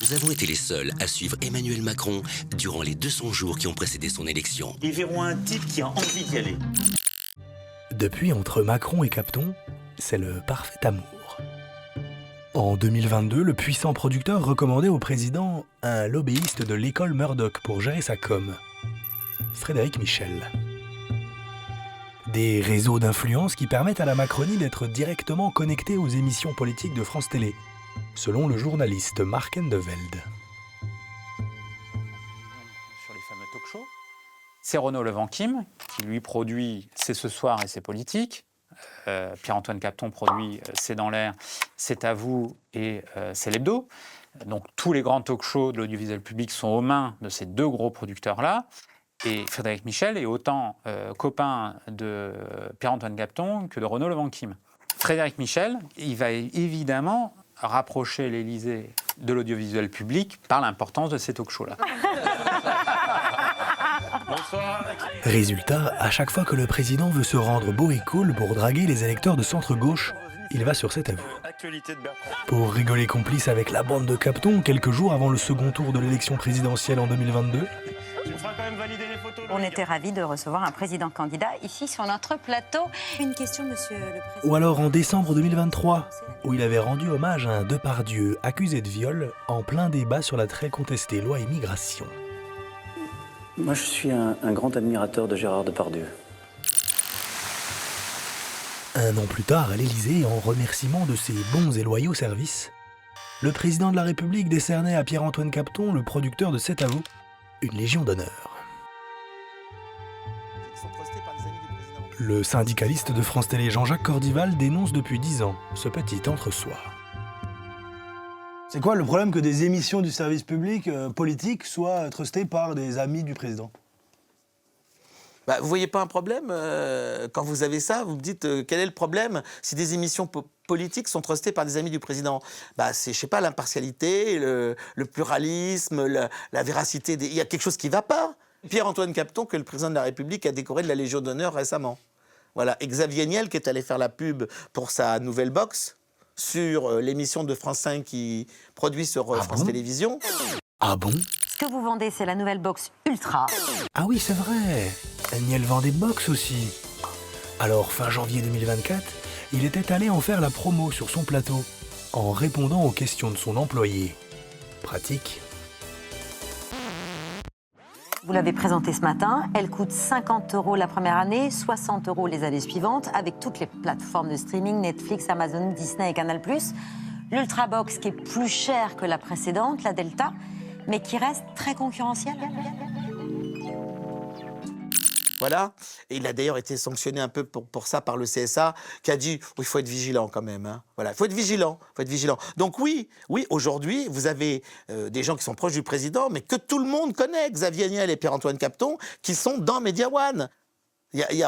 Speaker 1: Nous avons été les seuls à suivre Emmanuel Macron durant les 200 jours qui ont précédé son élection.
Speaker 15: Ils verront un type qui a envie d'y aller.
Speaker 3: Depuis, entre Macron et Capton, c'est le parfait amour. En 2022, le puissant producteur recommandait au président un lobbyiste de l'école Murdoch pour gérer sa com, Frédéric Michel. Des réseaux d'influence qui permettent à la Macronie d'être directement connectés aux émissions politiques de France Télé, selon le journaliste Mark Endeveld.
Speaker 5: Sur les fameux talk-shows, c'est Renaud Levanquim qui lui produit C'est ce soir et c'est politique. Pierre-Antoine Capton produit C'est dans l'air, C'est à vous et C'est l'hebdo. Donc tous les grands talk-shows de l'audiovisuel public sont aux mains de ces deux gros producteurs-là. Et Frédéric Michel est autant copain de Pierre-Antoine Capton que de Renaud Levanquim. Frédéric Michel, il va évidemment rapprocher l'Élysée de l'audiovisuel public par l'importance de ces talk-shows-là.
Speaker 3: Bonsoir. Résultat, à chaque fois que le président veut se rendre beau et cool pour draguer les électeurs de centre-gauche, il va sur C'est à vous. Pour rigoler complice avec la bande de Capton, quelques jours avant le second tour de l'élection présidentielle en 2022,
Speaker 9: on était ravis de recevoir un président candidat ici sur notre plateau. Une question, monsieur le président.
Speaker 3: ou alors en décembre 2023, où il avait rendu hommage à un Depardieu accusé de viol en plein débat sur la très contestée loi immigration.
Speaker 10: Moi, je suis un grand admirateur de Gérard Depardieu.
Speaker 3: Un an plus tard, à l'Élysée, en remerciement de ses bons et loyaux services, le président de la République décernait à Pierre-Antoine Capton, le producteur de C'est à vous, une Légion d'honneur. Le syndicaliste de France Télé Jean-Jacques Cordival dénonce depuis 10 ans ce petit entre-soi.
Speaker 18: C'est quoi le problème que des émissions du service public politique soient trustées par des amis du président ?
Speaker 11: Vous voyez pas un problème quand vous avez ça, vous me dites quel est le problème si des émissions politiques sont trustées par des amis du président ? C'est, je sais pas, l'impartialité, le pluralisme, la véracité. Il y a quelque chose qui va pas. Pierre-Antoine Capton, que le président de la République a décoré de la Légion d'honneur récemment. Voilà. Et Xavier Niel, qui est allé faire la pub pour sa nouvelle box sur l'émission de France 5 qui produit sur France Télévisions.
Speaker 3: Ah bon ?
Speaker 9: Ce que vous vendez, c'est la nouvelle box Ultra.
Speaker 3: Ah oui, c'est vrai. Niel vend des box aussi. Alors, fin janvier 2024, il était allé en faire la promo sur son plateau, en répondant aux questions de son employé. Pratique.
Speaker 9: Vous l'avez présentée ce matin. Elle coûte 50 € la première année, 60 € les années suivantes, avec toutes les plateformes de streaming, Netflix, Amazon, Disney et Canal+. L'Ultrabox qui est plus chère que la précédente, la Delta, mais qui reste très concurrentielle.
Speaker 11: Voilà. Et il a d'ailleurs été sanctionné un peu pour ça par le CSA, qui a dit il faut être vigilant quand même. Hein. Voilà, il faut être vigilant. Donc oui, aujourd'hui, vous avez des gens qui sont proches du président, mais que tout le monde connaît, Xavier Niel et Pierre-Antoine Capton, qui sont dans Media One.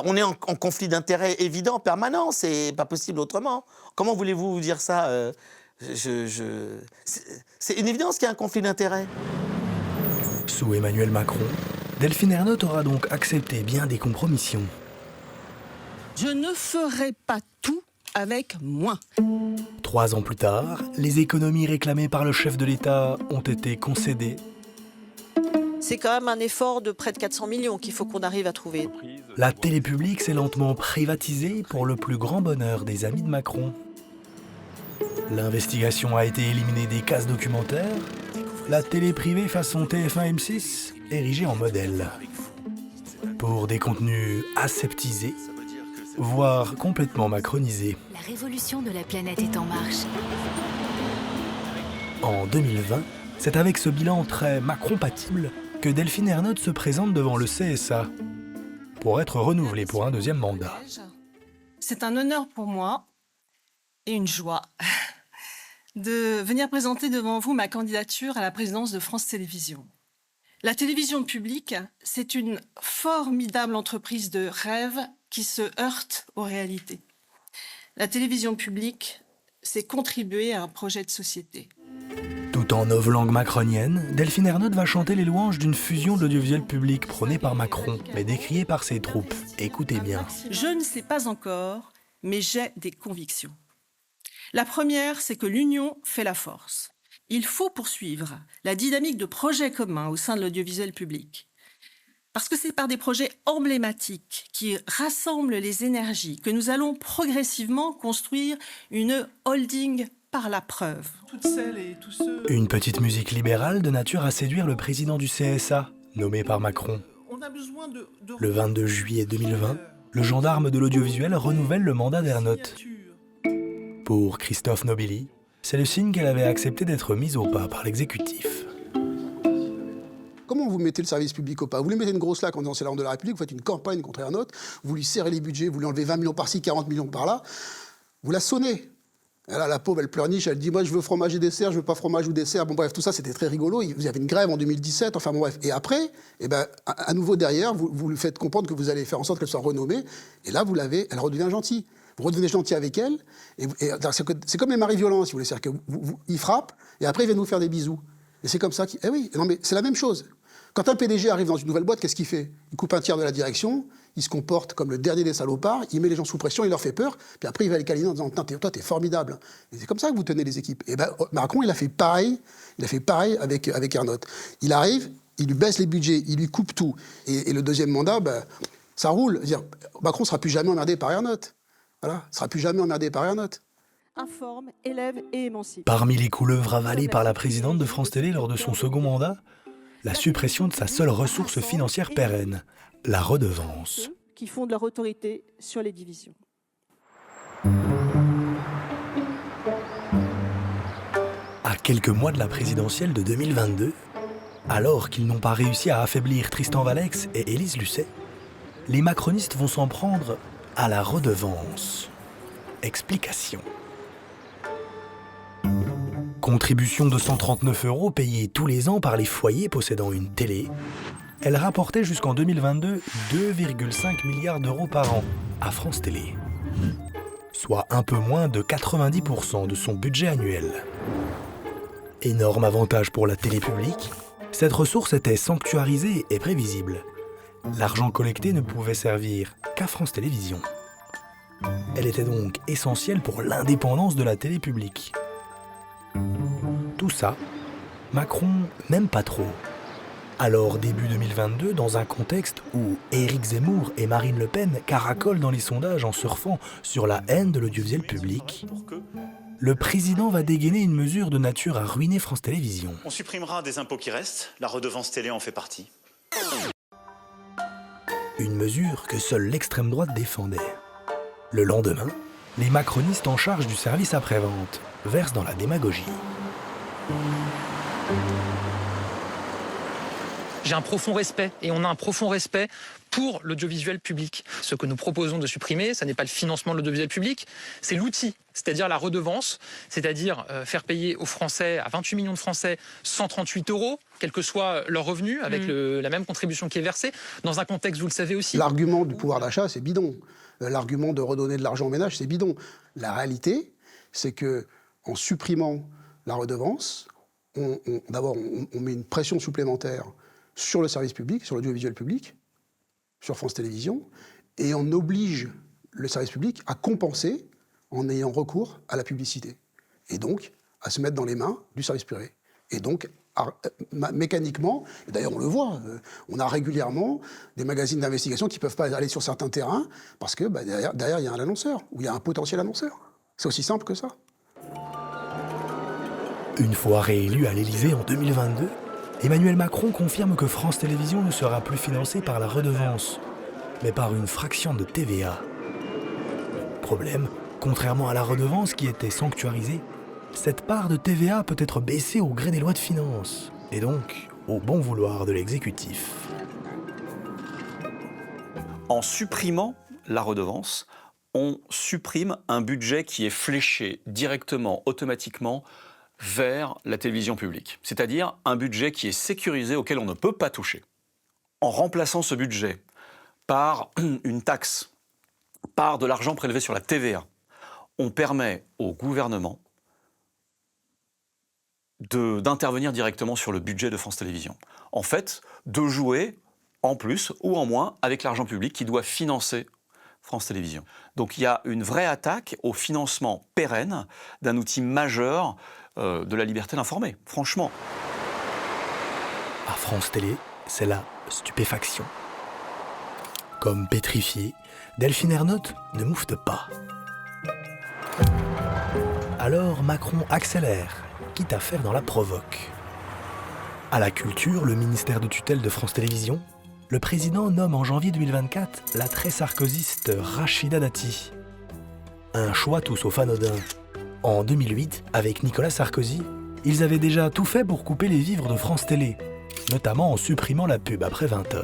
Speaker 11: On est en conflit d'intérêts évident, permanent, c'est pas possible autrement. Comment voulez-vous dire ça C'est une évidence qu'il y a un conflit d'intérêts.
Speaker 3: Sous Emmanuel Macron, Delphine Ernotte aura donc accepté bien des compromissions.
Speaker 17: Je ne ferai pas tout avec moins.
Speaker 3: 3 ans plus tard, les économies réclamées par le chef de l'État ont été concédées.
Speaker 12: C'est quand même un effort de près de 400 millions qu'il faut qu'on arrive à trouver.
Speaker 3: La télé publique s'est lentement privatisée pour le plus grand bonheur des amis de Macron. L'investigation a été éliminée des cases documentaires. La télé privée façon TF1 M6 érigée en modèle. Pour des contenus aseptisés, voire complètement macronisés.
Speaker 28: La révolution de la planète est en marche.
Speaker 3: En 2020, c'est avec ce bilan très Macron-compatible que Delphine Ernotte se présente devant le CSA pour être renouvelée pour un 2e mandat.
Speaker 17: C'est un honneur pour moi et une joie de venir présenter devant vous ma candidature à la présidence de France Télévisions. La télévision publique, c'est une formidable entreprise de rêve qui se heurte aux réalités. La télévision publique, c'est contribuer à un projet de société.
Speaker 3: Tout Tout en novlangue macronienne, Delphine Ernotte va chanter les louanges d'une fusion de l'audiovisuel public prônée par Macron, mais décriée par ses troupes. Écoutez bien.
Speaker 17: Je ne sais pas encore, mais j'ai des convictions. La première, c'est que l'union fait la force. Il faut poursuivre la dynamique de projets communs au sein de l'audiovisuel public. Parce que c'est par des projets emblématiques qui rassemblent les énergies que nous allons progressivement construire une holding par la preuve.
Speaker 3: Une petite musique libérale de nature à séduire le président du CSA, nommé par Macron. Le 22 juillet 2020, le gendarme de l'audiovisuel renouvelle le mandat d'Ernotte. Pour Christophe Nobili, c'est le signe qu'elle avait accepté d'être mise au pas par l'exécutif.
Speaker 8: Comment vous mettez le service public au pas? Vous lui mettez une grosse laque en disant c'est l'arme de la République, vous faites une campagne contre Ernotte, vous lui serrez les budgets, vous lui enlevez 20 millions par-ci, 40 millions par-là, vous la sonnez. Et là, la pauvre, elle pleurniche, elle dit moi je veux fromage et dessert, je veux pas fromage ou dessert. Bon bref, tout ça c'était très rigolo. Vous avez une grève en 2017, enfin bon bref. Et après, eh ben, à nouveau derrière, vous lui faites comprendre que vous allez faire en sorte qu'elle soit renommée. Et là, elle redevient gentille. Vous redevenez gentil avec elle. C'est comme les maris violents, si vous voulez. C'est-à-dire qu'ils frappent et après ils viennent vous faire des bisous. Et c'est comme ça Eh oui, non mais c'est la même chose. Quand un PDG arrive dans une nouvelle boîte, qu'est-ce qu'il fait? Il coupe un tiers de la direction, il se comporte comme le dernier des salopards, il met les gens sous pression, il leur fait peur, puis après il va les câliner en disant toi t'es formidable. Et c'est comme ça que vous tenez les équipes. Et ben Macron il a fait pareil avec Ernotte. Il arrive, il lui baisse les budgets, il lui coupe tout. Et le deuxième mandat, ça roule. Macron sera plus jamais emmerdé par Ernotte. Voilà, sera plus jamais emmerdé par Ernotte.
Speaker 17: Informe, élève et émancipe.
Speaker 3: Parmi les couleuvres avalées par la présidente de France Télé lors de son second mandat, la suppression de sa seule ressource financière pérenne, la redevance.
Speaker 17: Qui fondent leur autorité sur les divisions.
Speaker 3: À quelques mois de la présidentielle de 2022, alors qu'ils n'ont pas réussi à affaiblir Tristan Valex et Élise Lucet, les macronistes vont s'en prendre à la redevance. Explication. Contribution de 139 € payée tous les ans par les foyers possédant une télé, elle rapportait jusqu'en 2022 2,5 milliards d'euros par an à France Télé, soit un peu moins de 90% de son budget annuel. Énorme avantage pour la télé publique, cette ressource était sanctuarisée et prévisible. L'argent collecté ne pouvait servir qu'à France Télévisions. Elle était donc essentielle pour l'indépendance de la télé publique. Tout ça, Macron n'aime pas trop. Alors début 2022, dans un contexte où Éric Zemmour et Marine Le Pen caracolent dans les sondages en surfant sur la haine de l'audiovisuel public, le président va dégainer une mesure de nature à ruiner France Télévisions.
Speaker 30: On supprimera des impôts qui restent, la redevance télé en fait partie.
Speaker 3: Une mesure que seule l'extrême droite défendait. Le lendemain, les macronistes en charge du service après-vente versent dans la démagogie.
Speaker 13: J'ai un profond respect, et on a un profond respect pour l'audiovisuel public. Ce que nous proposons de supprimer, ce n'est pas le financement de l'audiovisuel public, c'est l'outil, c'est-à-dire la redevance, c'est-à-dire faire payer aux Français, à 28 millions de Français, 138 €, quel que soit leur revenu, avec la même contribution qui est versée, dans un contexte, vous le savez aussi.
Speaker 8: L'argument du pouvoir d'achat, c'est bidon. L'argument de redonner de l'argent aux ménages, c'est bidon. La réalité, c'est que en supprimant la redevance, d'abord, on met une pression supplémentaire sur le service public, sur l'audiovisuel public, sur France Télévisions, et on oblige le service public à compenser en ayant recours à la publicité. Et donc, à se mettre dans les mains du service privé. Et donc, mécaniquement, et d'ailleurs on le voit, on a régulièrement des magazines d'investigation qui ne peuvent pas aller sur certains terrains parce que derrière il y a un annonceur, ou il y a un potentiel annonceur. C'est aussi simple que ça.
Speaker 3: Une fois réélu à l'Élysée en 2022, Emmanuel Macron confirme que France Télévisions ne sera plus financée par la redevance, mais par une fraction de TVA. Problème, contrairement à la redevance qui était sanctuarisée, cette part de TVA peut être baissée au gré des lois de finances, et donc au bon vouloir de l'exécutif.
Speaker 20: En supprimant la redevance, on supprime un budget qui est fléché directement, automatiquement, vers la télévision publique. C'est-à-dire un budget qui est sécurisé, auquel on ne peut pas toucher. En remplaçant ce budget par une taxe, par de l'argent prélevé sur la TVA, on permet au gouvernement d'intervenir directement sur le budget de France Télévisions. En fait, de jouer en plus ou en moins avec l'argent public qui doit financer France Télévisions. Donc il y a une vraie attaque au financement pérenne d'un outil majeur de la liberté d'informer, franchement.
Speaker 3: À France Télé, c'est la stupéfaction. Comme pétrifiée, Delphine Ernotte ne moufte pas. Alors Macron accélère, quitte à faire dans la provoque. À la culture, le ministère de tutelle de France Télévisions, le président nomme en janvier 2024 la très sarkozyste Rachida Dati. Un choix tout sauf anodin. En 2008, avec Nicolas Sarkozy, ils avaient déjà tout fait pour couper les vivres de France Télé, notamment en supprimant la pub après 20h.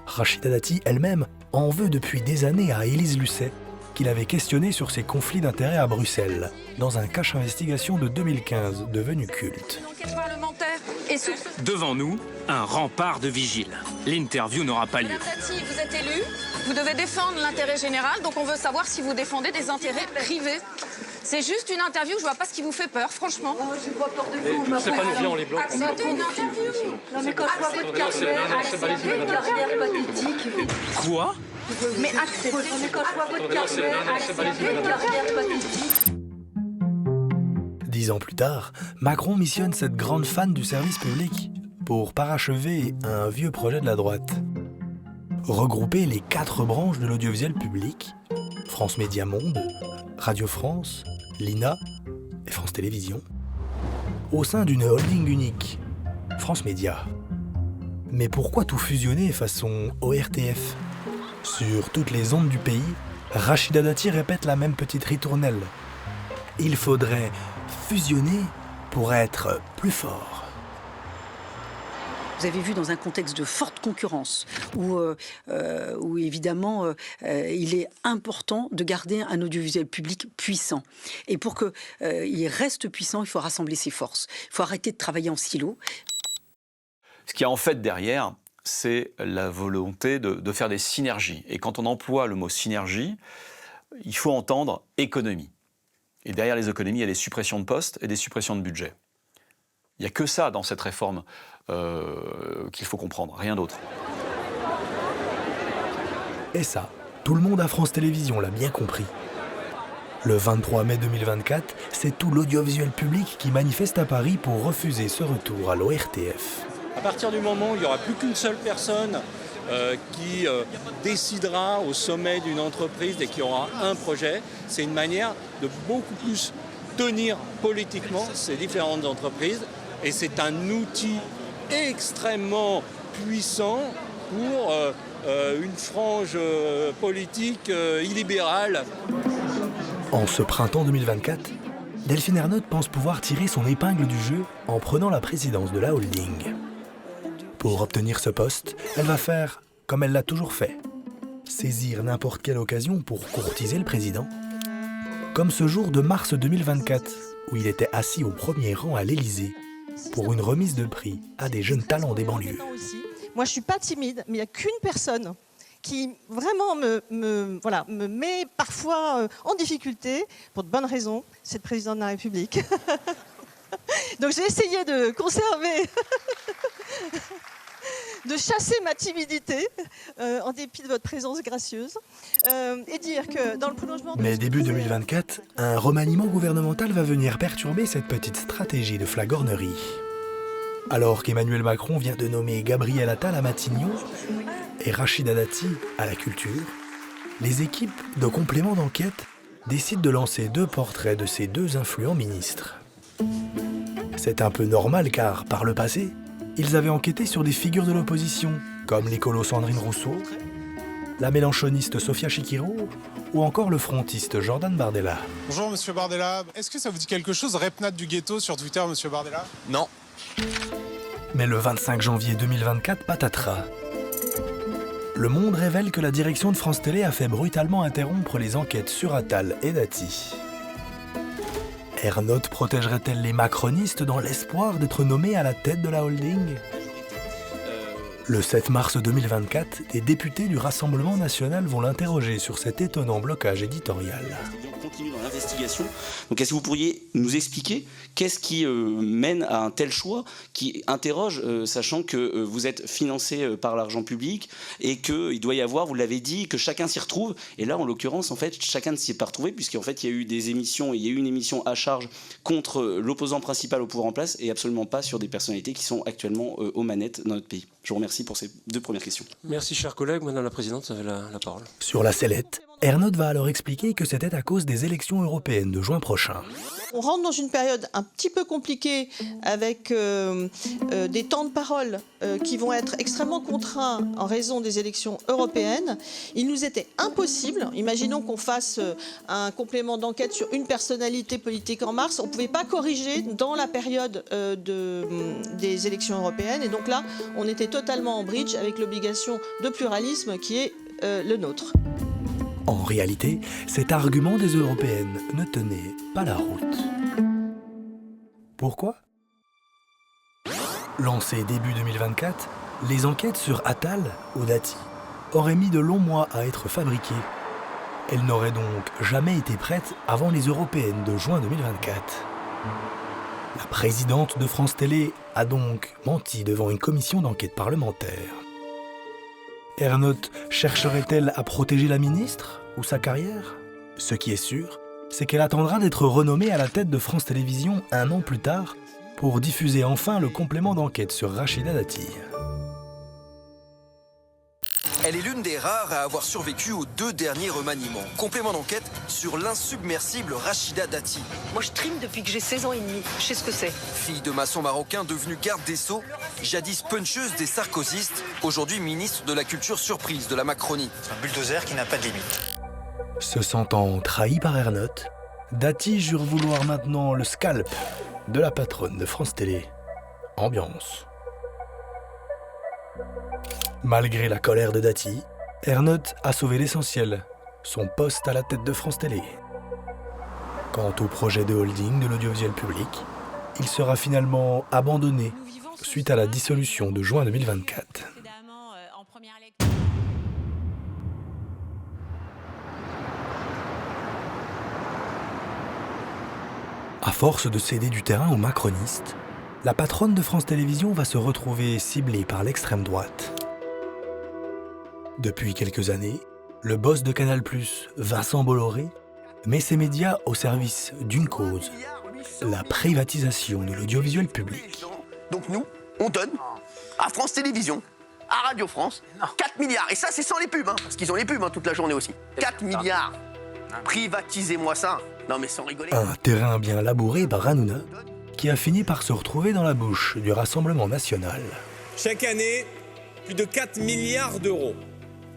Speaker 3: Rachida Dati elle-même en veut depuis des années à Élise Lucet, qu'il avait questionné sur ses conflits d'intérêts à Bruxelles, dans un cache investigation de 2015 devenu culte.
Speaker 14: Devant nous, un rempart de vigiles. L'interview n'aura pas lieu.
Speaker 16: Madame Dati, vous êtes élue, vous devez défendre l'intérêt général, donc on veut savoir si vous défendez des intérêts privés. C'est juste une interview, je vois pas ce qui vous fait peur, franchement. Oh, je vois peur de vous.
Speaker 14: C'est pas nous, viens, on les bloque.
Speaker 16: Acceptez une interview. Non, mais quand je vois votre carrière, acceptez une carrière pathétique.
Speaker 14: Quoi?
Speaker 16: Mais acceptez, mais quand je vois votre carrière, acceptez une carrière pathétique.
Speaker 3: 10 ans plus tard, Macron missionne cette grande fan du service public pour parachever un vieux projet de la droite. Regrouper les 4 branches de l'audiovisuel public, France Média Monde, Radio France, l'INA et France Télévisions, au sein d'une holding unique, France Média. Mais pourquoi tout fusionner façon ORTF? Sur toutes les ondes du pays, Rachida Dati répète la même petite ritournelle. Il faudrait fusionner pour être plus fort.
Speaker 19: Vous avez vu dans un contexte de forte concurrence où évidemment il est important de garder un audiovisuel public puissant. Et pour qu'il reste puissant, il faut rassembler ses forces. Il faut arrêter de travailler en silo.
Speaker 20: Ce qu'il y a en fait derrière, c'est la volonté de faire des synergies. Et quand on emploie le mot synergie, il faut entendre économie. Et derrière les économies, il y a des suppressions de postes et des suppressions de budget. Il n'y a que ça dans cette réforme qu'il faut comprendre, rien d'autre.
Speaker 3: Et ça, tout le monde à France Télévisions l'a bien compris. Le 23 mai 2024, c'est tout l'audiovisuel public qui manifeste à Paris pour refuser ce retour à l'ORTF.
Speaker 21: À partir du moment où il n'y aura plus qu'une seule personne qui décidera au sommet d'une entreprise et qui aura un projet, c'est une manière de beaucoup plus tenir politiquement ces différentes entreprises. Et c'est un outil extrêmement puissant pour une frange politique illibérale.
Speaker 3: En ce printemps 2024, Delphine Ernotte pense pouvoir tirer son épingle du jeu en prenant la présidence de la holding. Pour obtenir ce poste, elle va faire comme elle l'a toujours fait. Saisir n'importe quelle occasion pour courtiser le président. Comme ce jour de mars 2024, où il était assis au premier rang à l'Élysée pour une remise de prix à des jeunes talents des banlieues.
Speaker 12: Moi, je suis pas timide, mais il n'y a qu'une personne qui vraiment me met parfois en difficulté, pour de bonnes raisons, c'est le président de la République. Donc j'ai essayé de conserver, de chasser ma timidité, en dépit de votre présence gracieuse, et dire que dans le prolongement...
Speaker 3: Mais début 2024, un remaniement gouvernemental va venir perturber cette petite stratégie de flagornerie. Alors qu'Emmanuel Macron vient de nommer Gabriel Attal à Matignon et Rachida Dati à la culture, les équipes de complément d'enquête décident de lancer 2 portraits de ces 2 influents ministres. C'est un peu normal car, par le passé, ils avaient enquêté sur des figures de l'opposition, comme l'écolo Sandrine Rousseau, la mélenchoniste Sofia Chikirou ou encore le frontiste Jordan Bardella.
Speaker 22: Bonjour Monsieur Bardella, est-ce que ça vous dit quelque chose, Repnat du ghetto sur Twitter, Monsieur Bardella? Non.
Speaker 3: Mais le 25 janvier 2024, patatras. Le Monde révèle que la direction de France Télé a fait brutalement interrompre les enquêtes sur Attal et Dati. Ernotte protégerait-elle les macronistes dans l'espoir d'être nommée à la tête de la holding? Le 7 mars 2024, des députés du Rassemblement national vont l'interroger sur cet étonnant blocage éditorial.
Speaker 2: On continue dans l'investigation. Donc est-ce que vous pourriez nous expliquer qu'est-ce qui mène à un tel choix qui interroge, sachant que vous êtes financé par l'argent public et qu'il doit y avoir, vous l'avez dit, que chacun s'y retrouve. Et là, en l'occurrence, en fait, chacun ne s'y est pas retrouvé puisqu'en fait, il y a eu des émissions, il y a eu une émission à charge contre l'opposant principal au pouvoir en place et absolument pas sur des personnalités qui sont actuellement aux manettes dans notre pays. Je vous remercie pour ces 2 premières questions.
Speaker 4: Merci, chers collègues. Madame la Présidente, vous avez la parole.
Speaker 3: Sur la sellette, Ernotte va alors expliquer que c'était à cause des élections européennes de juin prochain.
Speaker 12: On rentre dans une période un petit peu compliquée avec des temps de parole qui vont être extrêmement contraints en raison des élections européennes. Il nous était impossible, imaginons qu'on fasse un complément d'enquête sur une personnalité politique en mars, on ne pouvait pas corriger dans la période des élections européennes. Et donc là, on était totalement en bridge avec l'obligation de pluralisme qui est le nôtre.
Speaker 3: En réalité, cet argument des européennes ne tenait pas la route. Pourquoi ? Lancées début 2024, les enquêtes sur Attal ou Dati auraient mis de longs mois à être fabriquées. Elles n'auraient donc jamais été prêtes avant les européennes de juin 2024. La présidente de France Télé a donc menti devant une commission d'enquête parlementaire. Ernotte chercherait-elle à protéger la ministre ou sa carrière ? Ce qui est sûr, c'est qu'elle attendra d'être renommée à la tête de France Télévisions 1 an plus tard pour diffuser enfin le complément d'enquête sur Rachida Dati.
Speaker 6: Elle est l'une des rares à avoir survécu aux 2 derniers remaniements. Complément d'enquête sur l'insubmersible Rachida Dati.
Speaker 7: Moi, je trime depuis que j'ai 16 ans et demi. Je sais ce que c'est.
Speaker 6: Fille de maçon marocain devenue garde des Sceaux, jadis puncheuse des sarkozystes, aujourd'hui ministre de la Culture surprise de la Macronie.
Speaker 30: C'est un bulldozer qui n'a pas de limite.
Speaker 3: Se sentant trahi par Ernotte, Dati jure vouloir maintenant le scalp de la patronne de France Télé. Ambiance. Malgré la colère de Dati, Ernotte a sauvé l'essentiel, son poste à la tête de France Télé. Quant au projet de holding de l'audiovisuel public, il sera finalement abandonné suite à la dissolution de juin 2024. À force de céder du terrain aux macronistes, la patronne de France Télévisions va se retrouver ciblée par l'extrême droite. Depuis quelques années, le boss de Canal+, Vincent Bolloré, met ses médias au service d'une cause, la privatisation de l'audiovisuel public.
Speaker 6: Donc nous, on donne à France Télévisions, à Radio France, 4 milliards. Et ça, c'est sans les pubs, hein, parce qu'ils ont les pubs toute la journée aussi. 4 milliards. Privatisez-moi ça. Non mais sans rigoler.
Speaker 3: Un terrain bien labouré par Hanouna, qui a fini par se retrouver dans la bouche du Rassemblement national.
Speaker 23: Chaque année, plus de 4 milliards d'euros.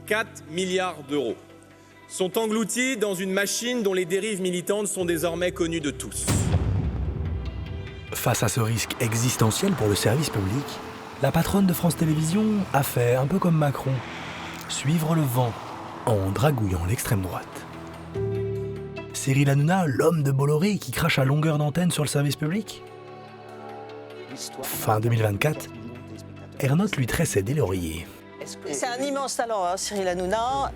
Speaker 23: 4 milliards d'euros sont engloutis dans une machine dont les dérives militantes sont désormais connues de tous.
Speaker 3: Face à ce risque existentiel pour le service public, la patronne de France Télévisions a fait un peu comme Macron, suivre le vent en dragouillant l'extrême droite. Cyril Hanouna, l'homme de Bolloré qui crache à longueur d'antenne sur le service public ? Fin 2024, Ernotte lui tressait des lauriers.
Speaker 12: C'est un immense talent, hein, Cyril Hanouna.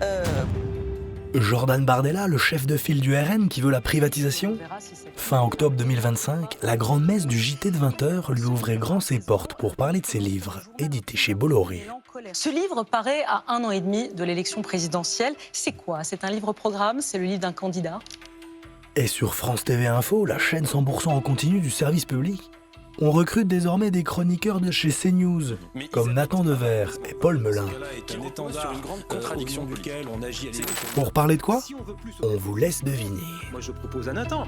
Speaker 3: Jordan Bardella, le chef de file du RN qui veut la privatisation ? Fin octobre 2025, la grande messe du JT de 20h lui ouvrait grand ses portes pour parler de ses livres, édités chez Bolloré.
Speaker 24: Ce livre paraît à 1 an et demi de l'élection présidentielle. C'est quoi ? C'est un livre-programme ? C'est le livre d'un candidat ?
Speaker 3: Et sur France TV Info, la chaîne 100% en continu du service public, on recrute désormais des chroniqueurs de chez CNews, comme Nathan Dever et Paul Melun. Pour parler de quoi ? On vous laisse deviner.
Speaker 25: Moi je propose à Nathan.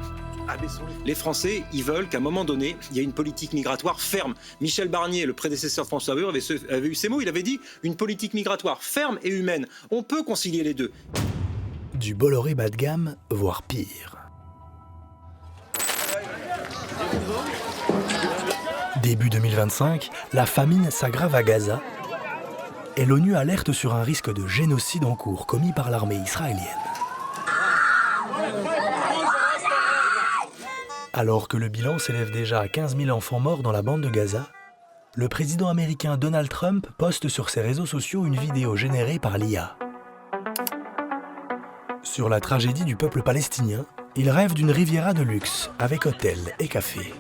Speaker 25: Les Français, ils veulent qu'à un moment donné, il y ait une politique migratoire ferme. Michel Barnier, le prédécesseur de François Bayrou, avait eu ces mots, il avait dit une politique migratoire ferme et humaine. On peut concilier les deux.
Speaker 3: Du Bolloré bas de gamme, voire pire. Début 2025, la famine s'aggrave à Gaza et l'ONU alerte sur un risque de génocide en cours commis par l'armée israélienne. Alors que le bilan s'élève déjà à 15 000 enfants morts dans la bande de Gaza, le président américain Donald Trump poste sur ses réseaux sociaux une vidéo générée par l'IA. Sur la tragédie du peuple palestinien, il rêve d'une Riviera de luxe, avec hôtel et café.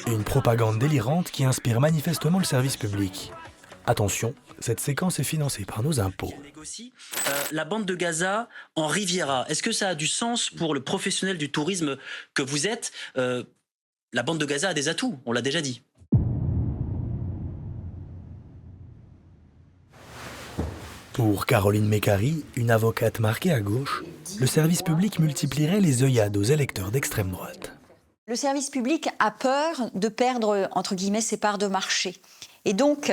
Speaker 3: Une propagande délirante qui inspire manifestement le service public. Attention, cette séquence est financée par nos impôts.
Speaker 1: La bande de Gaza en Riviera, est-ce que ça a du sens pour le professionnel du tourisme que vous êtes? La bande de Gaza a des atouts, on l'a déjà dit.
Speaker 3: Pour Caroline Mécari, une avocate marquée à gauche, le service public multiplierait les œillades aux électeurs d'extrême droite.
Speaker 5: Le service public a peur de perdre, entre guillemets, ses parts de marché. Et donc,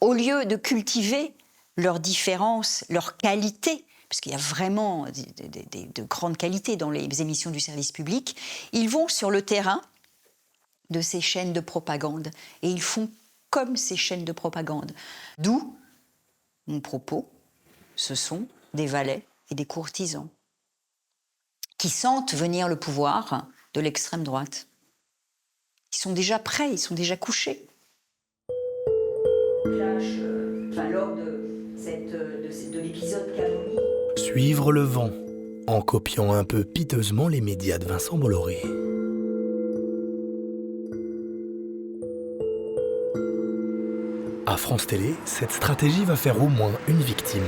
Speaker 5: au lieu de cultiver leurs différences, leurs qualités, parce qu'il y a vraiment de grandes qualités dans les émissions du service public, ils vont sur le terrain de ces chaînes de propagande. Et ils font comme ces chaînes de propagande. D'où mon propos, ce sont des valets et des courtisans qui sentent venir le pouvoir de l'extrême droite. Ils sont déjà prêts, ils sont déjà couchés. Lors de l'épisode Calomnie.
Speaker 3: Suivre le vent, en copiant un peu piteusement les médias de Vincent Bolloré. À France Télé, cette stratégie va faire au moins une victime.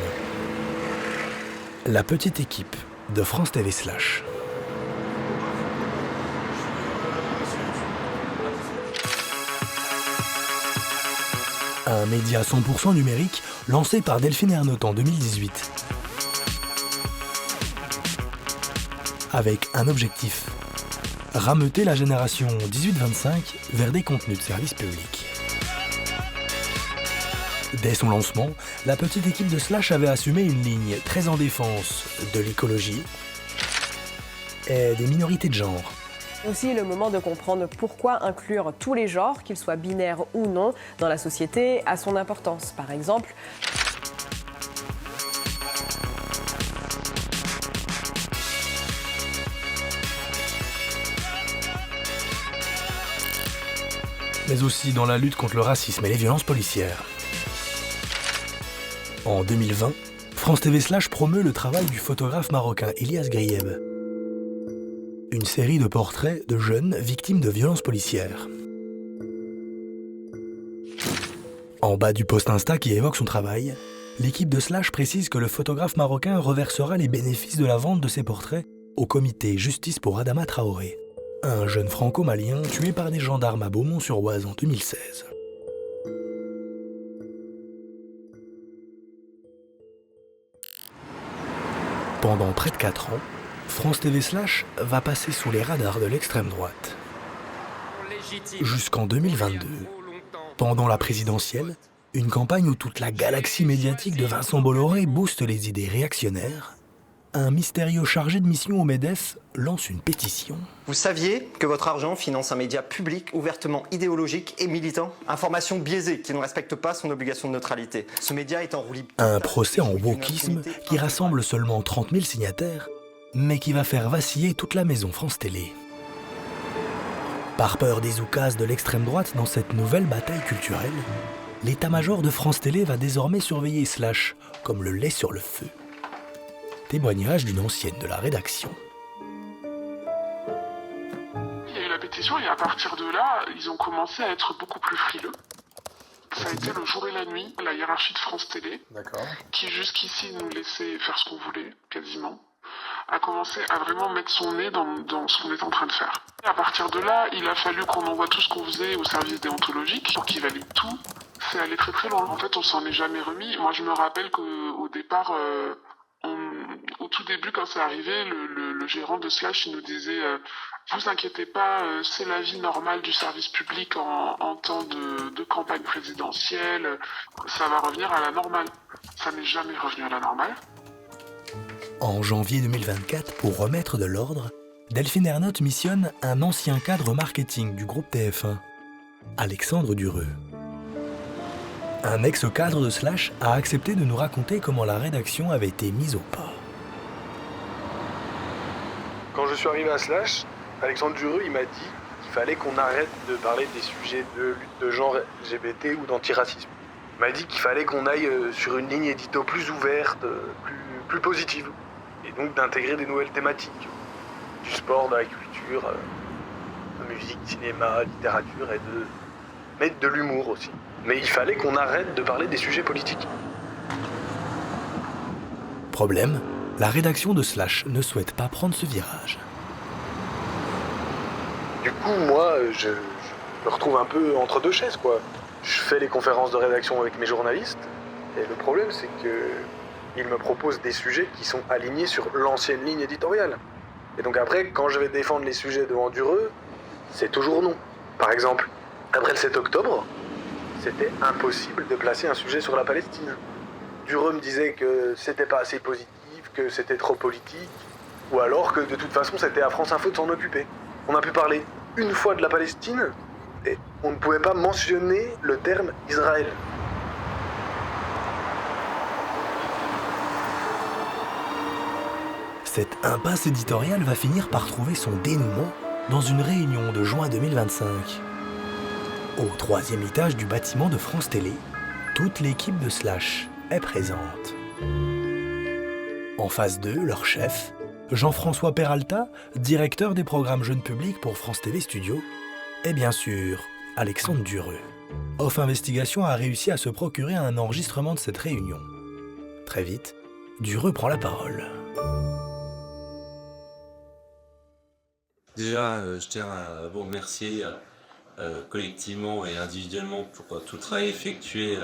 Speaker 3: La petite équipe de France TV Slash. Un média 100% numérique lancé par Delphine Ernotte en 2018. Avec un objectif, rameuter la génération 18-25 vers des contenus de service public. Dès son lancement, la petite équipe de Slash avait assumé une ligne très en défense de l'écologie et des minorités de genre.
Speaker 9: Aussi le moment de comprendre pourquoi inclure tous les genres, qu'ils soient binaires ou non, dans la société a son importance. Par exemple,
Speaker 3: mais aussi dans la lutte contre le racisme et les violences policières. En 2020, France TV Slash promeut le travail du photographe marocain Elias Grieb. Une série de portraits de jeunes victimes de violences policières. En bas du post Insta qui évoque son travail, l'équipe de Slash précise que le photographe marocain reversera les bénéfices de la vente de ses portraits au comité Justice pour Adama Traoré, un jeune franco-malien tué par des gendarmes à Beaumont-sur-Oise en 2016. Pendant près de 4 ans, France TV Slash va passer sous les radars de l'extrême droite. Jusqu'en 2022. Pendant la présidentielle, une campagne où toute la galaxie médiatique de Vincent Bolloré booste les idées réactionnaires, un mystérieux chargé de mission au MEDEF lance une pétition.
Speaker 10: Vous saviez que votre argent finance un média public ouvertement idéologique et militant? Information biaisée qui ne respecte pas son obligation de neutralité. Ce média est en roue libre.
Speaker 3: Un procès en wokisme qui rassemble seulement 30 000 signataires, mais qui va faire vaciller toute la maison France Télé. Par peur des oukases de l'extrême droite dans cette nouvelle bataille culturelle, l'état-major de France Télé va désormais surveiller Slash comme le lait sur le feu. Témoignage d'une ancienne de la rédaction.
Speaker 11: Il y a eu la pétition et à partir de là, ils ont commencé à être beaucoup plus frileux. Ça a été le jour et la nuit, la hiérarchie de France Télé, qui jusqu'ici nous laissait faire ce qu'on voulait, quasiment, a commencé à vraiment mettre son nez dans ce qu'on était en train de faire. Et à partir de là, il a fallu qu'on envoie tout ce qu'on faisait au service déontologique, pour qu'il valide tout. C'est allé très très loin. En fait, on s'en est jamais remis. Moi, je me rappelle qu'au départ... au tout début, quand c'est arrivé, le gérant de Slash il nous disait vous inquiétez pas, c'est la vie normale du service public en temps de campagne présidentielle, ça va revenir à la normale. Ça n'est jamais revenu à la normale.
Speaker 3: En janvier 2024, pour remettre de l'ordre, Delphine Ernotte missionne un ancien cadre marketing du groupe TF1, Alexandre Dureux. Un ex-cadre de Slash a accepté de nous raconter comment la rédaction avait été mise au pas.
Speaker 15: Quand je suis arrivé à Slash,
Speaker 8: Alexandre Dureux, il m'a dit qu'il fallait qu'on arrête de parler des sujets de lutte de genre LGBT ou d'antiracisme. Il m'a dit qu'il fallait qu'on aille sur une ligne édito plus ouverte, plus positive. Et donc d'intégrer des nouvelles thématiques. Du sport, de la culture, de musique, cinéma, littérature et de mettre de l'humour aussi. Mais il fallait qu'on arrête de parler des sujets politiques.
Speaker 3: Problème, la rédaction de Slash ne souhaite pas prendre ce virage.
Speaker 8: Du coup, moi, je me retrouve un peu entre deux chaises, quoi. Je fais les conférences de rédaction avec mes journalistes, et le problème, c'est qu'ils me proposent des sujets qui sont alignés sur l'ancienne ligne éditoriale. Et donc après, quand je vais défendre les sujets devant Dureux, c'est toujours non. Par exemple, après le 7 octobre, c'était impossible de placer un sujet sur la Palestine. Dureux me disait que c'était pas assez positif, que c'était trop politique, ou alors que de toute façon c'était à France Info de s'en occuper. On a pu parler une fois de la Palestine, et on ne pouvait pas mentionner le terme Israël.
Speaker 3: Cette impasse éditoriale va finir par trouver son dénouement dans une réunion de juin 2025. Au 3e étage du bâtiment de France Télé, toute l'équipe de Slash est présente. En face d'eux, leur chef, Jean-François Peralta, directeur des programmes jeunes publics pour France TV Studio, et bien sûr, Alexandre Dureux. Off Investigation a réussi à se procurer un enregistrement de cette réunion. Très vite, Dureux prend la parole.
Speaker 13: Déjà, je tiens à vous remercier collectivement et individuellement pour tout le travail effectué.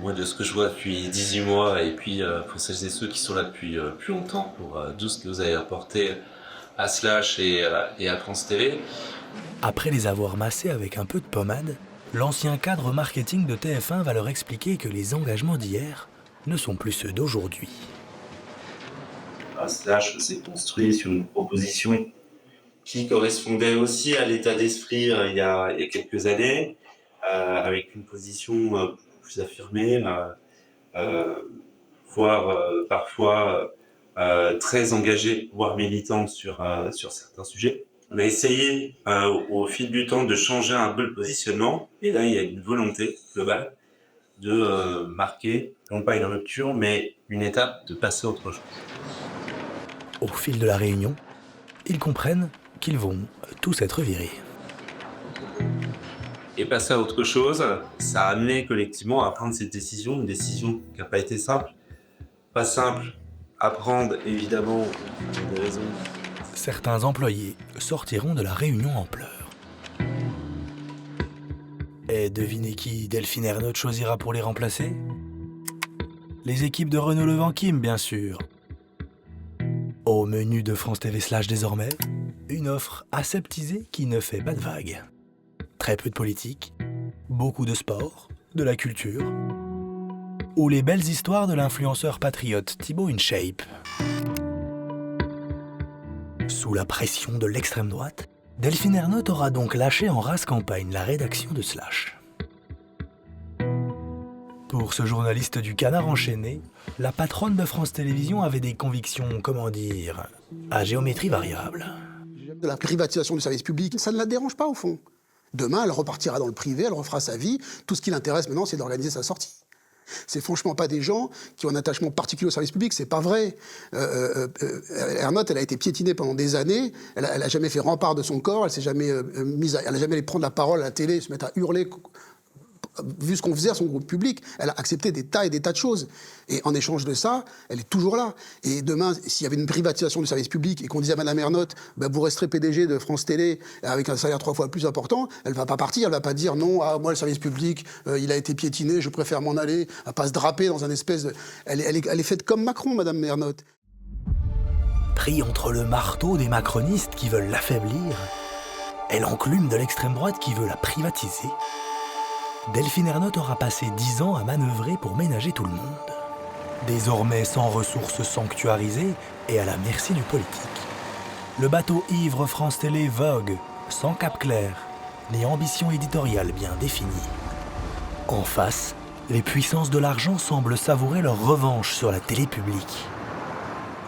Speaker 13: Moi, de ce que je vois depuis 18 mois, et puis pour celles et ceux qui sont là depuis plus longtemps, pour tout ce que vous avez apporté à Slash et à France TV.
Speaker 3: Après les avoir massés avec un peu de pommade, l'ancien cadre marketing de TF1 va leur expliquer que les engagements d'hier ne sont plus ceux d'aujourd'hui.
Speaker 13: Slash s'est construit sur une proposition qui correspondait aussi à l'état d'esprit il y a quelques années, avec une position plus affirmée, voire parfois très engagée, voire militante sur certains sujets. On a essayé au fil du temps de changer un peu le positionnement, et là il y a une volonté globale de marquer, non pas une rupture, mais une étape de passer à autre chose.
Speaker 3: Au fil de la réunion, ils comprennent qu'ils vont tous être virés.
Speaker 13: Et passer à autre chose, ça a amené collectivement à prendre cette décision, une décision qui n'a pas été simple. Pas simple à prendre, évidemment, pour des raisons.
Speaker 3: Certains employés sortiront de la réunion en pleurs. Et devinez qui Delphine Ernotte choisira pour les remplacer? Les équipes de Renaud Levanquim, bien sûr. Au menu de France TV Slash désormais, une offre aseptisée qui ne fait pas de vagues. Très peu de politique, beaucoup de sport, de la culture, ou les belles histoires de l'influenceur patriote Thibaut InShape. Sous la pression de l'extrême droite, Delphine Ernotte aura donc lâché en race campagne la rédaction de Slash. Pour ce journaliste du Canard enchaîné, la patronne de France Télévisions avait des convictions, comment dire, à géométrie variable.
Speaker 14: De la privatisation du service public, ça ne la dérange pas au fond. Demain, elle repartira dans le privé, elle refera sa vie. Tout ce qui l'intéresse maintenant, c'est d'organiser sa sortie. C'est franchement pas des gens qui ont un attachement particulier au service public, c'est pas vrai. Ernotte, elle a été piétinée pendant des années, elle a jamais fait rempart de son corps, elle s'est jamais elle a jamais allé prendre la parole à la télé, se mettre à hurler. Vu ce qu'on faisait à son groupe public, elle a accepté des tas et des tas de choses. Et en échange de ça, elle est toujours là. Et demain, s'il y avait une privatisation du service public et qu'on disait à Mme Ernotte, vous resterez PDG de France Télé avec un salaire 3 fois plus important, elle ne va pas partir, elle ne va pas dire non, moi le service public, il a été piétiné, je préfère m'en aller, elle ne va pas se draper dans un espèce de... Elle est faite comme Macron, Mme Ernotte.
Speaker 3: Pris entre le marteau des macronistes qui veulent l'affaiblir et l'enclume de l'extrême droite qui veut la privatiser, Delphine Ernotte aura passé 10 ans à manœuvrer pour ménager tout le monde. Désormais sans ressources sanctuarisées et à la merci du politique. Le bateau ivre France Télé vogue, sans cap clair, ni ambition éditoriale bien définie. En face, les puissances de l'argent semblent savourer leur revanche sur la télé publique.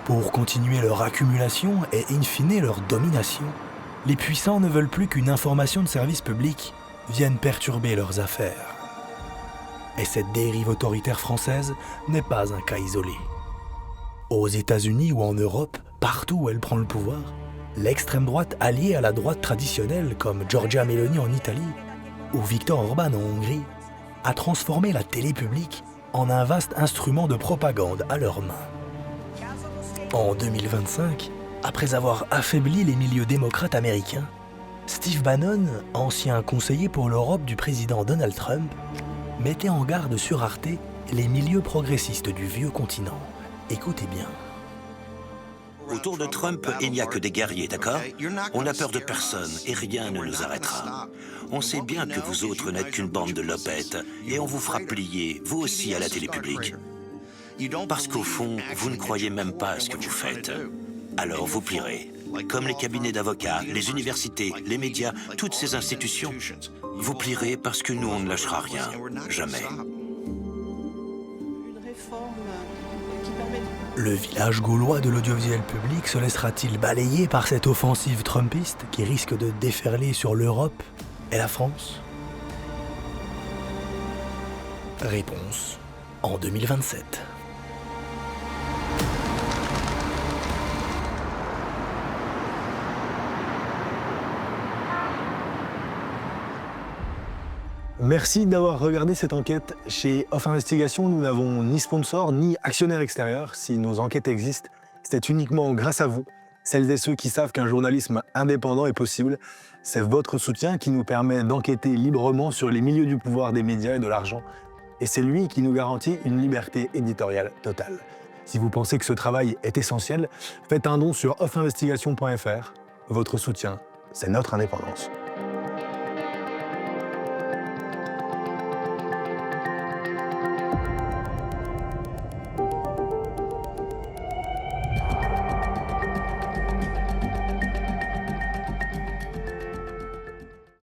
Speaker 3: Pour continuer leur accumulation et in fine leur domination, les puissants ne veulent plus qu'une information de service public vienne perturber leurs affaires. Et cette dérive autoritaire française n'est pas un cas isolé. Aux États-Unis ou en Europe, partout où elle prend le pouvoir, l'extrême droite alliée à la droite traditionnelle comme Giorgia Meloni en Italie ou Viktor Orban en Hongrie a transformé la télé publique en un vaste instrument de propagande à leurs mains. En 2025, après avoir affaibli les milieux démocrates américains, Steve Bannon, ancien conseiller pour l'Europe du président Donald Trump, mettait en garde sur Arte les milieux progressistes du vieux continent. Écoutez bien.
Speaker 15: Autour de Trump, il n'y a que des guerriers, d'accord? On n'a peur de personne et rien ne nous arrêtera. On sait bien que vous autres n'êtes qu'une bande de lopettes et on vous fera plier, vous aussi, à la télé publique. Parce qu'au fond, vous ne croyez même pas à ce que vous faites. Alors vous plierez. Comme les cabinets d'avocats, les universités, les médias, toutes ces institutions. Vous plierez parce que nous, on ne lâchera rien. Jamais.
Speaker 3: Le village gaulois de l'audiovisuel public se laissera-t-il balayer par cette offensive trumpiste qui risque de déferler sur l'Europe et la France? Réponse en 2027.
Speaker 8: Merci d'avoir regardé cette enquête. Chez Off Investigation, nous n'avons ni sponsor ni actionnaire extérieur. Si nos enquêtes existent, c'est uniquement grâce à vous, celles et ceux qui savent qu'un journalisme indépendant est possible. C'est votre soutien qui nous permet d'enquêter librement sur les milieux du pouvoir des médias et de l'argent. Et c'est lui qui nous garantit une liberté éditoriale totale. Si vous pensez que ce travail est essentiel, faites un don sur offinvestigation.fr. Votre soutien, c'est notre indépendance.